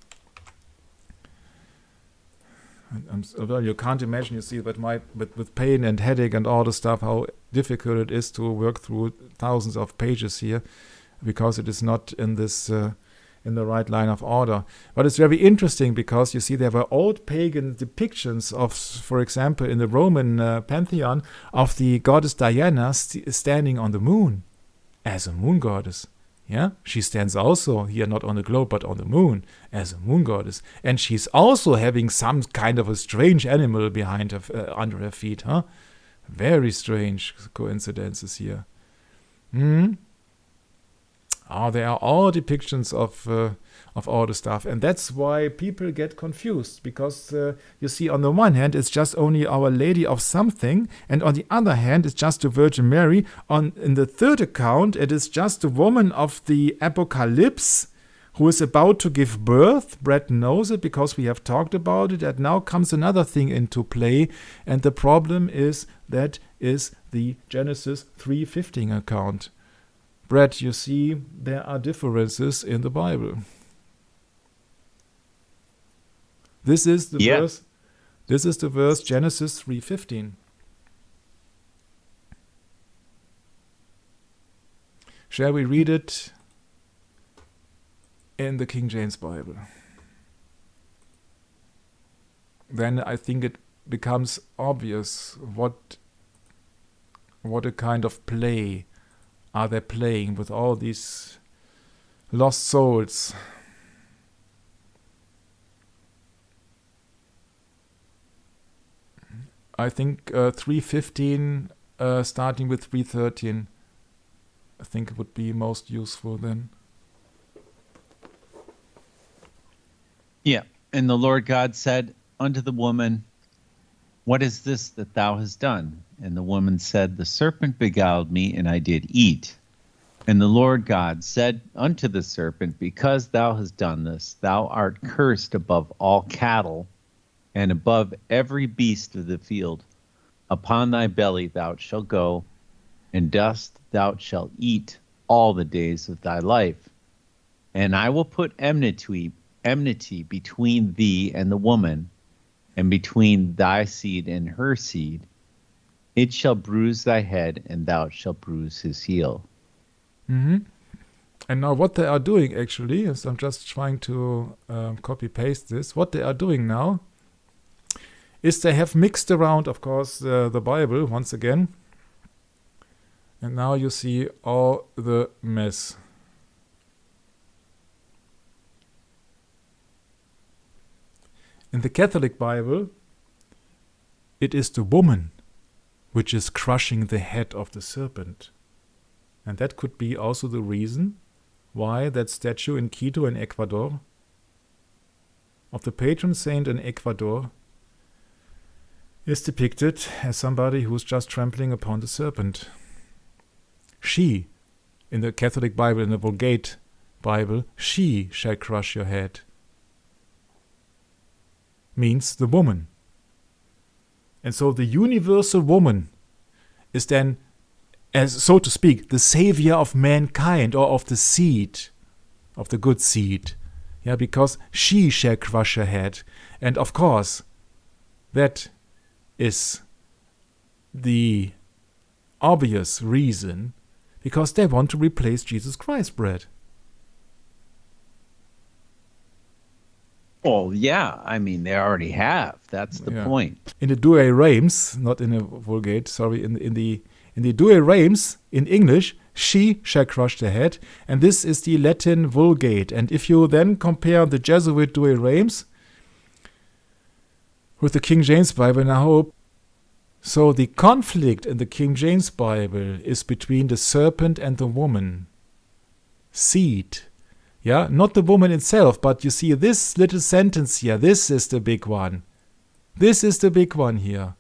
Well, you can't imagine, you see, but with pain and headache and all the stuff, how difficult it is to work through thousands of pages here, because it is not in this in the right line of order. But it's very interesting, because you see there were old pagan depictions of, for example, in the Roman pantheon, of the goddess Diana standing on the moon as a moon goddess. Yeah, she stands also here, not on the globe, but on the moon as a moon goddess. And she's also having some kind of a strange animal behind her, under her feet, huh? Very strange coincidences here. Oh, there are all depictions of all the stuff. And that's why people get confused. Because, you see, on the one hand, it's just only Our Lady of something. And on the other hand, it's just the Virgin Mary. In the third account, it is just the woman of the Apocalypse who is about to give birth. Brett knows it because we have talked about it. And now comes another thing into play. And the problem is that is the Genesis 3:15 account. Brett, you see, there are differences in the Bible. This is the verse. This is the verse Genesis 3:15. Shall we read it in the King James Bible? Then I think it becomes obvious what a kind of play are they playing with all these lost souls. I think 3:15 starting with 3:13. I think it would be most useful then. Yeah. And the Lord God said unto the woman, what is this that thou hast done? And the woman said, the serpent beguiled me, and I did eat. And the Lord God said unto the serpent, because thou hast done this, thou art cursed above all cattle, and above every beast of the field. Upon thy belly thou shalt go, and dust thou shalt eat all the days of thy life. And I will put enmity between thee and the woman, and between thy seed and her seed. It shall bruise thy head, and thou shalt bruise his heel. Mm-hmm. And now what they are doing actually, is I'm just trying to copy-paste this. What they are doing now is they have mixed around, of course, the Bible once again. And now you see all the mess. In the Catholic Bible, it is the woman which is crushing the head of the serpent. And that could be also the reason why that statue in Quito in Ecuador of the patron saint in Ecuador is depicted as somebody who's just trampling upon the serpent. She, in the Catholic Bible, in the Vulgate Bible, she shall crush your head, means the woman. And so the universal woman is then, as so to speak, the savior of mankind, or of the seed, of the good seed. Yeah, because she shall crush her head. And of course, that is the obvious reason, because they want to replace Jesus Christ bread. Oh, yeah. I mean, they already have. That's the point. In the Douay Rheims, not in the Vulgate, sorry, in the Douay Rheims, in English, she shall crush the head, and this is the Latin Vulgate. And if you then compare the Jesuit Douay Rheims with the King James Bible, and I hope, so the conflict in the King James Bible is between the serpent and the woman. Seed. Yeah, not the woman itself, but you see this little sentence here, this is the big one. This is the big one here.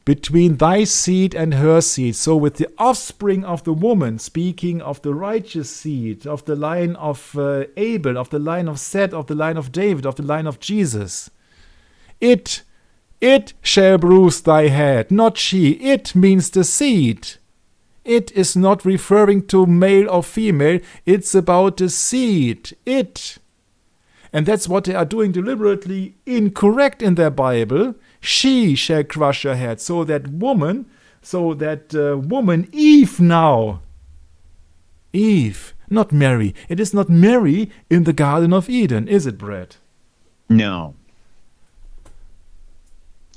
Between thy seed and her seed. So with the offspring of the woman, speaking of the righteous seed, of the line of Abel, of the line of Seth, of the line of David, of the line of Jesus. It shall bruise thy head, not she. It means the seed. It is not referring to male or female. It's about the seed. It. And that's what they are doing deliberately incorrect in their Bible. She shall crush her head. So that woman, Eve now. Eve, not Mary. It is not Mary in the Garden of Eden, is it, Brad? No.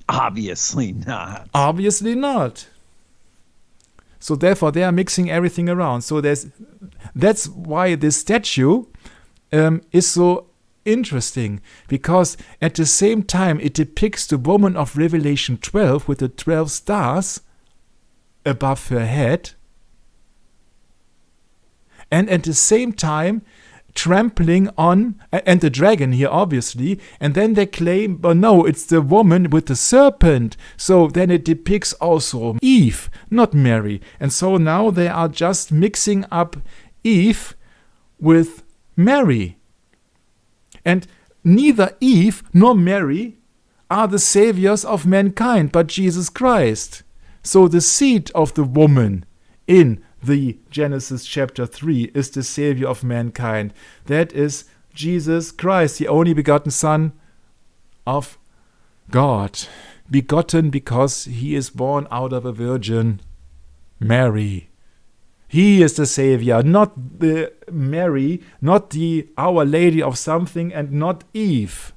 Obviously not. Obviously not. So therefore, they are mixing everything around. So that's why this statue is so interesting, because at the same time it depicts the woman of Revelation 12 with the 12 stars above her head, and at the same time trampling on, and the dragon here obviously, and then they claim, but no, it's the woman with the serpent. So then it depicts also Eve, not Mary. And so now they are just mixing up Eve with Mary. And neither Eve nor Mary are the saviors of mankind, but Jesus Christ. So the seed of the woman in the Genesis chapter 3 is the savior of mankind. That is Jesus Christ, the only begotten Son of God. Begotten because he is born out of a virgin, Mary. He is the Savior, not the Mary, not the Our Lady of something, and not Eve.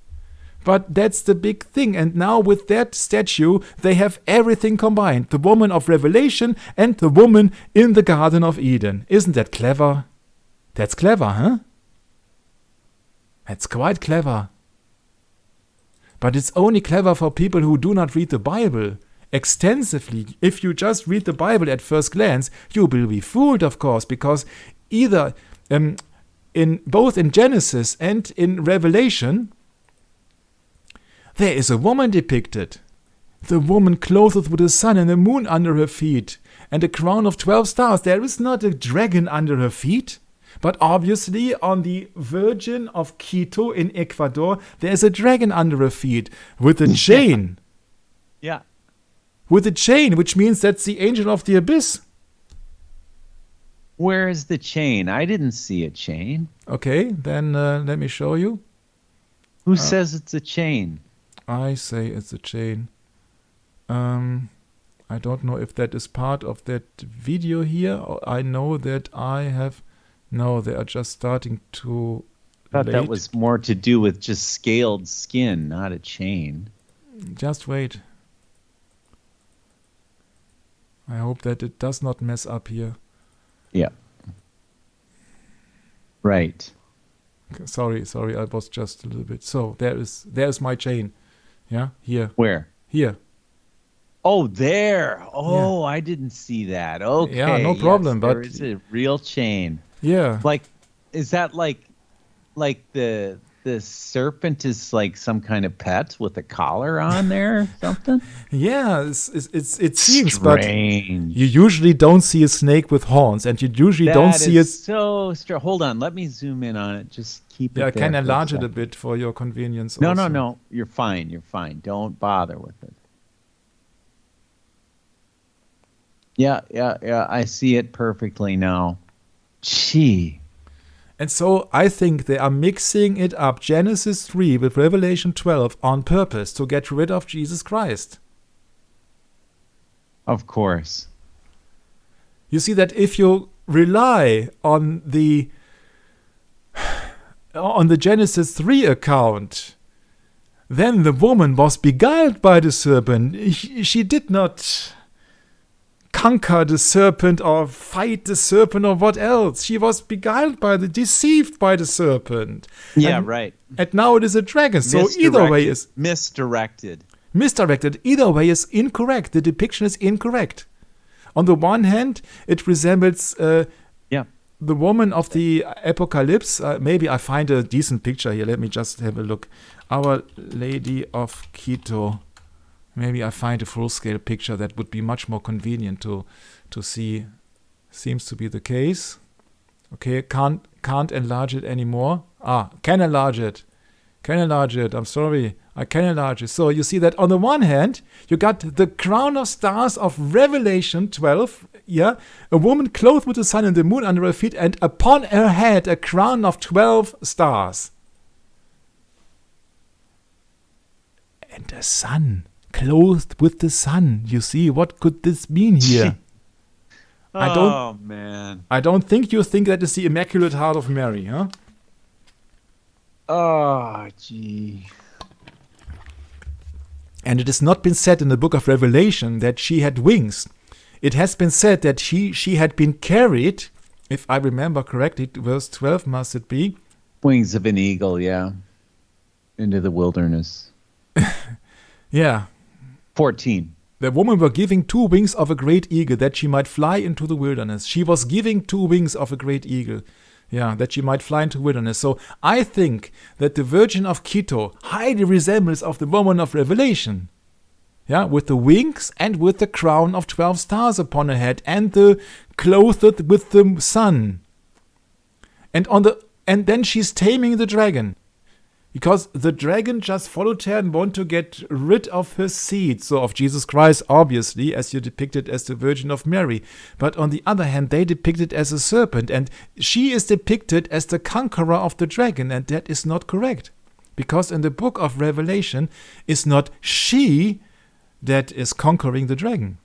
But that's the big thing. And now with that statue, they have everything combined. The woman of Revelation and the woman in the Garden of Eden. Isn't that clever? That's clever, huh? That's quite clever. But it's only clever for people who do not read the Bible extensively. If you just read the Bible at first glance, you will be fooled, of course, because either both in Genesis and in Revelation, there is a woman depicted. The woman clothed with the sun and the moon under her feet, and a crown of 12 stars. There is not a dragon under her feet. But obviously, on the Virgin of Quito in Ecuador, there is a dragon under her feet with a chain. Yeah. With a chain, which means that's the angel of the abyss. Where is the chain? I didn't see a chain. Okay, then let me show you. Who says it's a chain? I say it's a chain. I don't know if that is part of that video here. I know that I have... No, they are just starting to... I thought that was more to do with just scaled skin, not a chain. Just wait. I hope that it does not mess up here. Yeah. Right. Sorry, I was just a little bit... So, there's my chain. Yeah, here. Where? Here. Oh, there. Oh, Yeah. I didn't see that. Okay. Yeah, no problem, but... there is a real chain. Yeah. Like, is that like the serpent is like some kind of pet with a collar on there or something? Yeah, it seems, Strange. but you usually don't see a snake with horns, and you usually don't see it. So strange. Hold on, let me zoom in on it. Just keep it. Yeah, I there can for enlarge it a second. bit for your convenience. No, also. no. You're fine. You're fine. Don't bother with it. Yeah. I see it perfectly now. Gee. And so I think they are mixing it up, Genesis 3 with Revelation 12, on purpose to get rid of Jesus Christ. Of course. You see that if you rely on the Genesis 3 account, then the woman was beguiled by the serpent. She did not conquer the serpent or fight the serpent or what else. She was beguiled deceived by the serpent. Yeah, and, right. And now it is a dragon. So either way is misdirected. Either way is incorrect. The depiction is incorrect. On the one hand, it resembles the woman of the Apocalypse. Maybe I find a decent picture here. Let me just have a look. Our Lady of Quito. Maybe I find a full-scale picture that would be much more convenient to see. Seems to be the case. Okay, can't enlarge it anymore. Can enlarge it. I'm sorry. I can enlarge it. So you see that on the one hand, you got the crown of stars of Revelation 12. Yeah, a woman clothed with the sun and the moon under her feet, and upon her head a crown of 12 stars. And the sun. Clothed with the sun. You see, what could this mean here? Man. I don't think you think that is the Immaculate Heart of Mary, huh? Oh, gee. And it has not been said in the book of Revelation that she had wings. It has been said that she had been carried, if I remember correctly, verse 12 must it be? Wings of an eagle, yeah. Into the wilderness. Yeah. 14. The woman were giving 2 wings of a great eagle that she might fly into the wilderness. She was giving 2 wings of a great eagle. Yeah, that she might fly into wilderness. So I think that the Virgin of Quito highly resembles of the woman of Revelation. Yeah, with the wings and with the crown of 12 stars upon her head and the clothed with the sun. And then she's taming the dragon. Because the dragon just followed her and wanted to get rid of her seed. So of Jesus Christ, obviously, as you depicted as the Virgin of Mary. But on the other hand, they depicted as a serpent. And she is depicted as the conqueror of the dragon. And that is not correct. Because in the book of Revelation, it's not she that is conquering the dragon.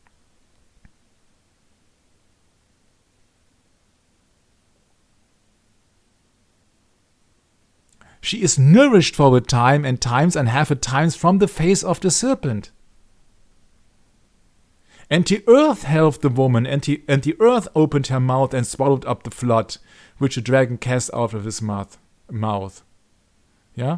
She is nourished for a time and times and half a times from the face of the serpent. And the earth helped the woman, and the earth opened her mouth and swallowed up the flood, which the dragon cast out of his mouth. Yeah?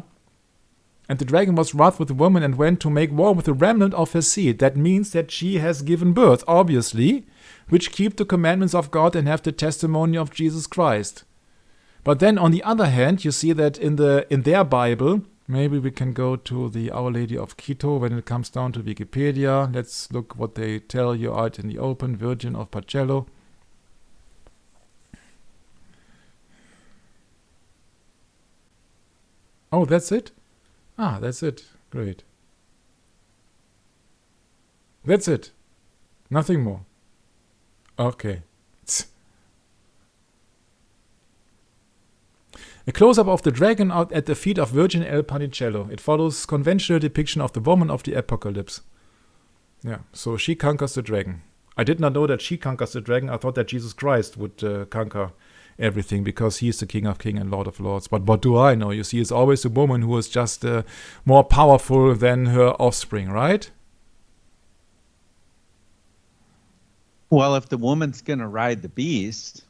And the dragon was wroth with the woman and went to make war with the remnant of her seed. That means that she has given birth, obviously, which keep the commandments of God and have the testimony of Jesus Christ. But then on the other hand, you see that in their Bible, maybe we can go to the Our Lady of Quito when it comes down to Wikipedia. Let's look what they tell you out in the open, Virgin of Pacello. Oh, that's it? Ah, that's it. Great. That's it. Nothing more. Okay. A close-up of the dragon out at the feet of Virgin El Panicello. It follows conventional depiction of the woman of the apocalypse. Yeah, so she conquers the dragon. I did not know that she conquers the dragon. I thought that Jesus Christ would conquer everything because he is the King of Kings and Lord of Lords. But what do I know? You see, it's always a woman who is just more powerful than her offspring, right? Well, if the woman's going to ride the beast...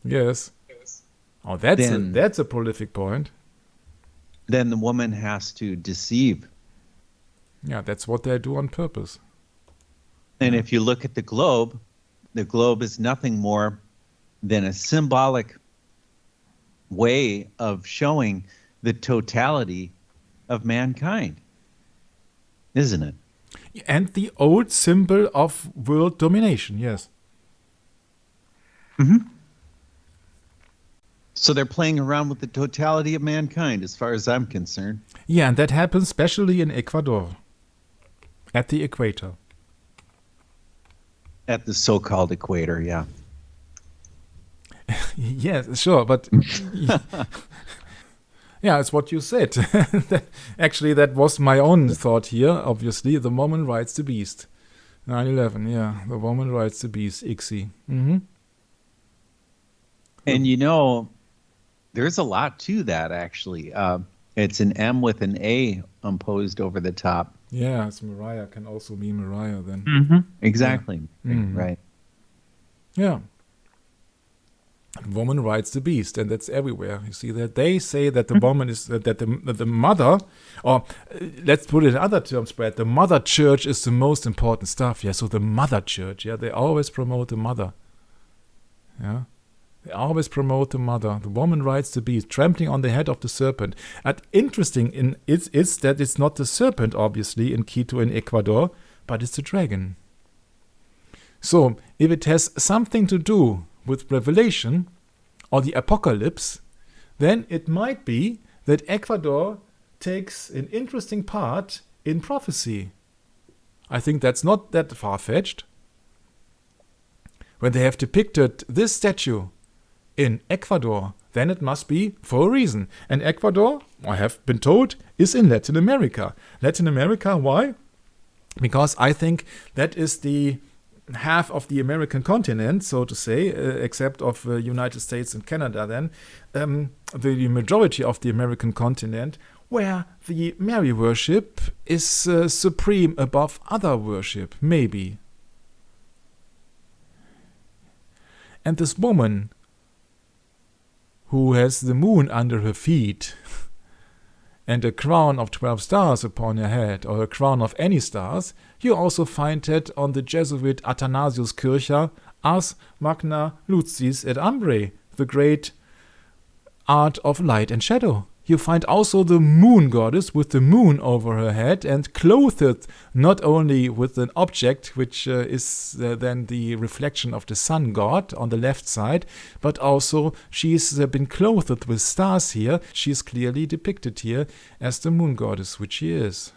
Yes. Oh, that's a prolific point. Then the woman has to deceive. Yeah, that's what they do on purpose. And if you look at the globe is nothing more than a symbolic way of showing the totality of mankind, isn't it? And the old symbol of world domination, yes. Mm-hmm. So they're playing around with the totality of mankind, as far as I'm concerned. Yeah, and that happens especially in Ecuador, at the equator. At the so-called equator, yeah. Yes, sure, but yeah, it's what you said. Actually, that was my own thought here. Obviously, the woman rides the beast. 9/11, yeah, the woman rides the beast. ICSI. Mm-hmm. And you know, there's a lot to that, actually. It's an M with an A imposed over the top. Yeah, it's Mariah. Can also mean Mariah then. Mm-hmm. Exactly. Yeah. Mm-hmm. Right. Yeah. Woman rides the beast, and that's everywhere. You see that they say that the woman is that the mother, or let's put it in other terms, Brad. The mother church is the most important stuff. Yeah. So the mother church. Yeah. They always promote the mother. Yeah. They always promote the mother. The woman rides the beast, trampling on the head of the serpent. And interesting is that it's not the serpent, obviously, in Quito in Ecuador, but it's the dragon. So, if it has something to do with Revelation or the Apocalypse, then it might be that Ecuador takes an interesting part in prophecy. I think that's not that far-fetched. When they have depicted this statue in Ecuador, then it must be for a reason. And Ecuador, I have been told, is in Latin America. Latin America, why? Because I think that is the half of the American continent, so to say, except of United States and Canada then, the majority of the American continent, where the Mary worship is supreme above other worship, maybe. And this woman who has the moon under her feet and a crown of 12 stars upon her head, or a crown of any stars, you also find that on the Jesuit Athanasius Kirche, Ars Magna Lucis et Umbrae, the great art of light and shadow. you find also the moon goddess with the moon over her head and clothed not only with an object, which is then the reflection of the sun god on the left side, but also she's been clothed with stars here. She is clearly depicted here as the moon goddess, which she is.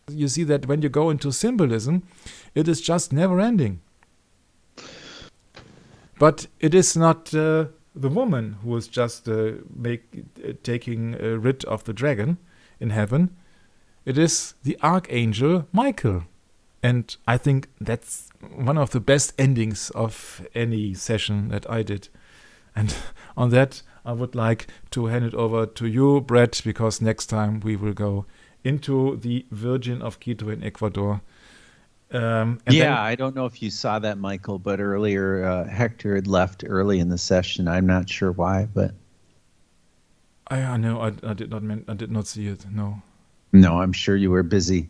You see that when you go into symbolism, it is just never ending. But it is not the woman who is just taking rid of the dragon in heaven. It is the archangel Michael. And I think that's one of the best endings of any session that I did. And on that, I would like to hand it over to you, Brett, because next time we will go into the Virgin of Quito in Ecuador. I don't know if you saw that, Michael, but earlier Hector had left early in the session. I'm not sure why, but I know I did not see it. No, I'm sure you were busy,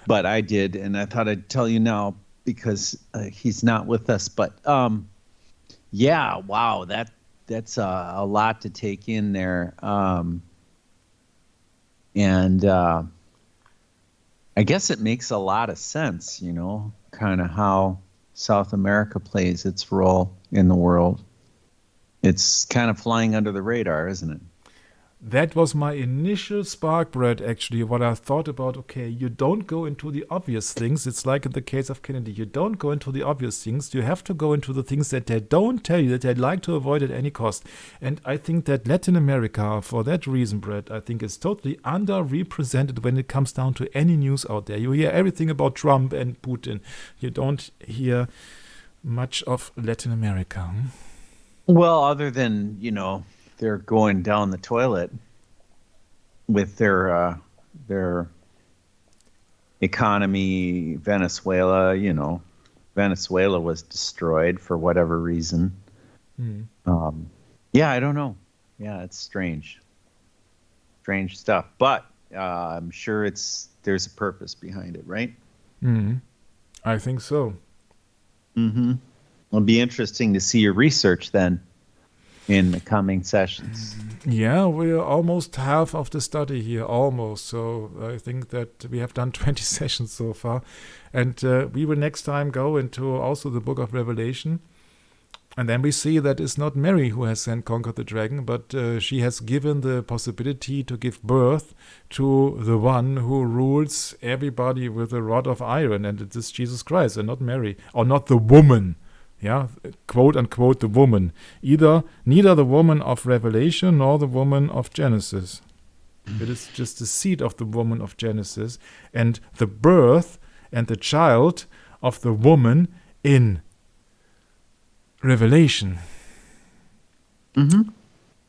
but I did, and I thought I'd tell you now because he's not with us. But wow, that's a lot to take in there, and I guess it makes a lot of sense, kind of how South America plays its role in the world. It's kind of flying under the radar, isn't it? That was my initial spark, Brett, actually, what I thought about, okay, you don't go into the obvious things. It's like in the case of Kennedy. You don't go into the obvious things. You have to go into the things that they don't tell you, that they'd like to avoid at any cost. And I think that Latin America, for that reason, Brett, I think is totally underrepresented when it comes down to any news out there. You hear everything about Trump and Putin. You don't hear much of Latin America. Well, other than, they're going down the toilet with their economy. Venezuela, Venezuela was destroyed for whatever reason. I don't know. Yeah, it's strange stuff, but I'm sure there's a purpose behind it, right? I think so. It'll be interesting to see your research then in the coming sessions. Yeah, we're almost half of the study here, almost. So I think that we have done 20 sessions so far. And we will next time go into also the book of Revelation. And then we see that it's not Mary who has then conquered the dragon, but she has given the possibility to give birth to the one who rules everybody with a rod of iron. And it is Jesus Christ and not Mary, or not the woman. Yeah, quote unquote, the woman. Neither the woman of Revelation nor the woman of Genesis. It is just the seed of the woman of Genesis and the birth and the child of the woman in Revelation.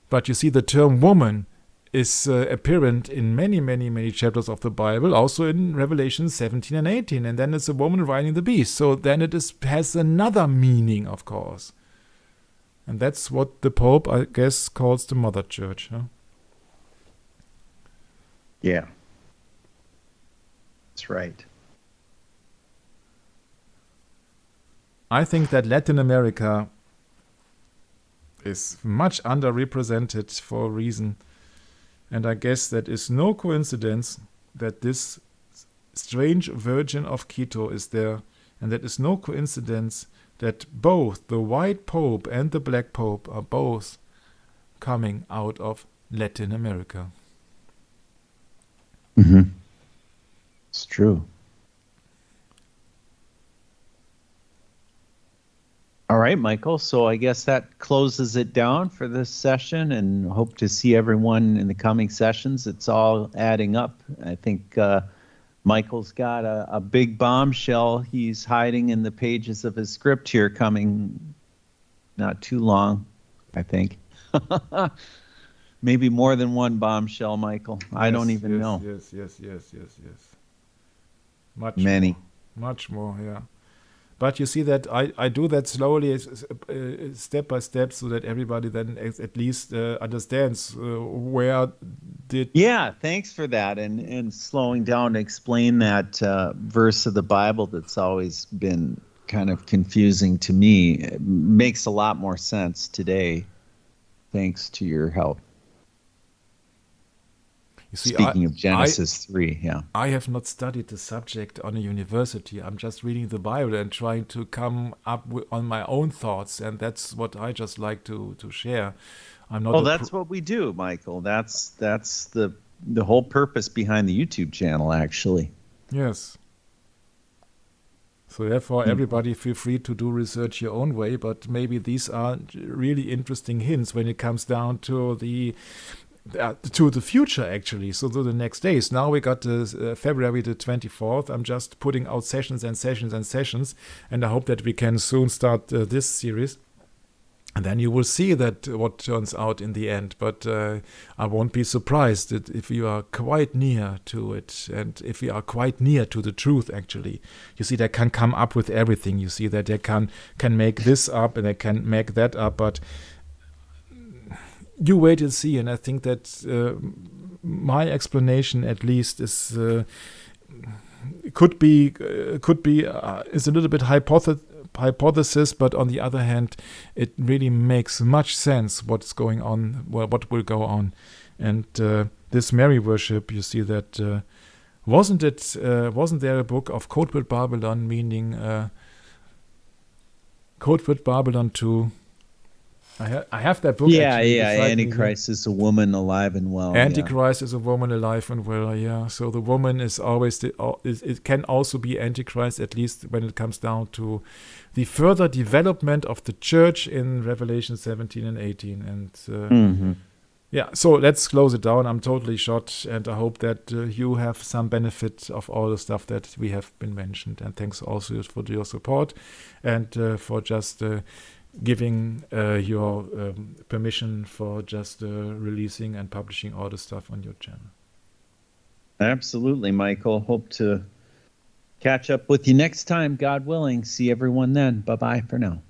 But you see, the term woman is apparent in many, many, many chapters of the Bible, also in Revelation 17 and 18. And then it's a woman riding the beast. So then it has another meaning, of course. And that's what the Pope, I guess, calls the Mother Church. Huh? Yeah. That's right. I think that Latin America is much underrepresented for a reason. And I guess that is no coincidence that this strange Virgin of Quito is there. And that is no coincidence that both the white Pope and the black Pope are both coming out of Latin America. It's true. All right, Michael. So I guess that closes it down for this session, and hope to see everyone in the coming sessions. It's all adding up. I think Michael's got a big bombshell he's hiding in the pages of his script here coming not too long, I think. Maybe more than one bombshell, Michael. I don't even know. Yes. Many. Much more, yeah. But you see that I do that slowly, step by step, so that everybody then at least understands where did... Yeah, thanks for that. And slowing down to explain that verse of the Bible that's always been kind of confusing to me. It makes a lot more sense today, thanks to your help. You see, Speaking of Genesis 3, yeah. I have not studied the subject on a university. I'm just reading the Bible and trying to come up on my own thoughts, and that's what I just like to share. I'm not. Well, that's what we do, Michael. That's the whole purpose behind the YouTube channel, actually. Yes. So therefore, everybody feel free to do research your own way, but maybe these are really interesting hints when it comes down to the future, actually. So to the next days. Now we got February the 24th. I'm just putting out sessions and sessions and sessions, and I hope that we can soon start this series. And then you will see that what turns out in the end. But I won't be surprised that if you are quite near to it, and if you are quite near to the truth, actually, you see they can come up with everything. You see that they can make this up and they can make that up. But you wait and see. And I think that my explanation, at least, is could be is a little bit hypothesis, but on the other hand, it really makes much sense what's going on, what will go on. And this Mary worship, you see that wasn't there a book of Code with Babylon, meaning Code with Babylon 2? I have that book. Yeah. Antichrist is a woman alive and well. Antichrist is a woman alive and well. Yeah. So the woman is always it can also be Antichrist, at least when it comes down to the further development of the church in Revelation 17 and 18. And yeah. So let's close it down. I'm totally shot, and I hope that you have some benefit of all the stuff that we have been mentioned. And thanks also for your support and for just giving your permission for just releasing and publishing all the stuff on your channel. Absolutely, Michael. Hope to catch up with you next time, God willing. See everyone then. Bye-bye for now.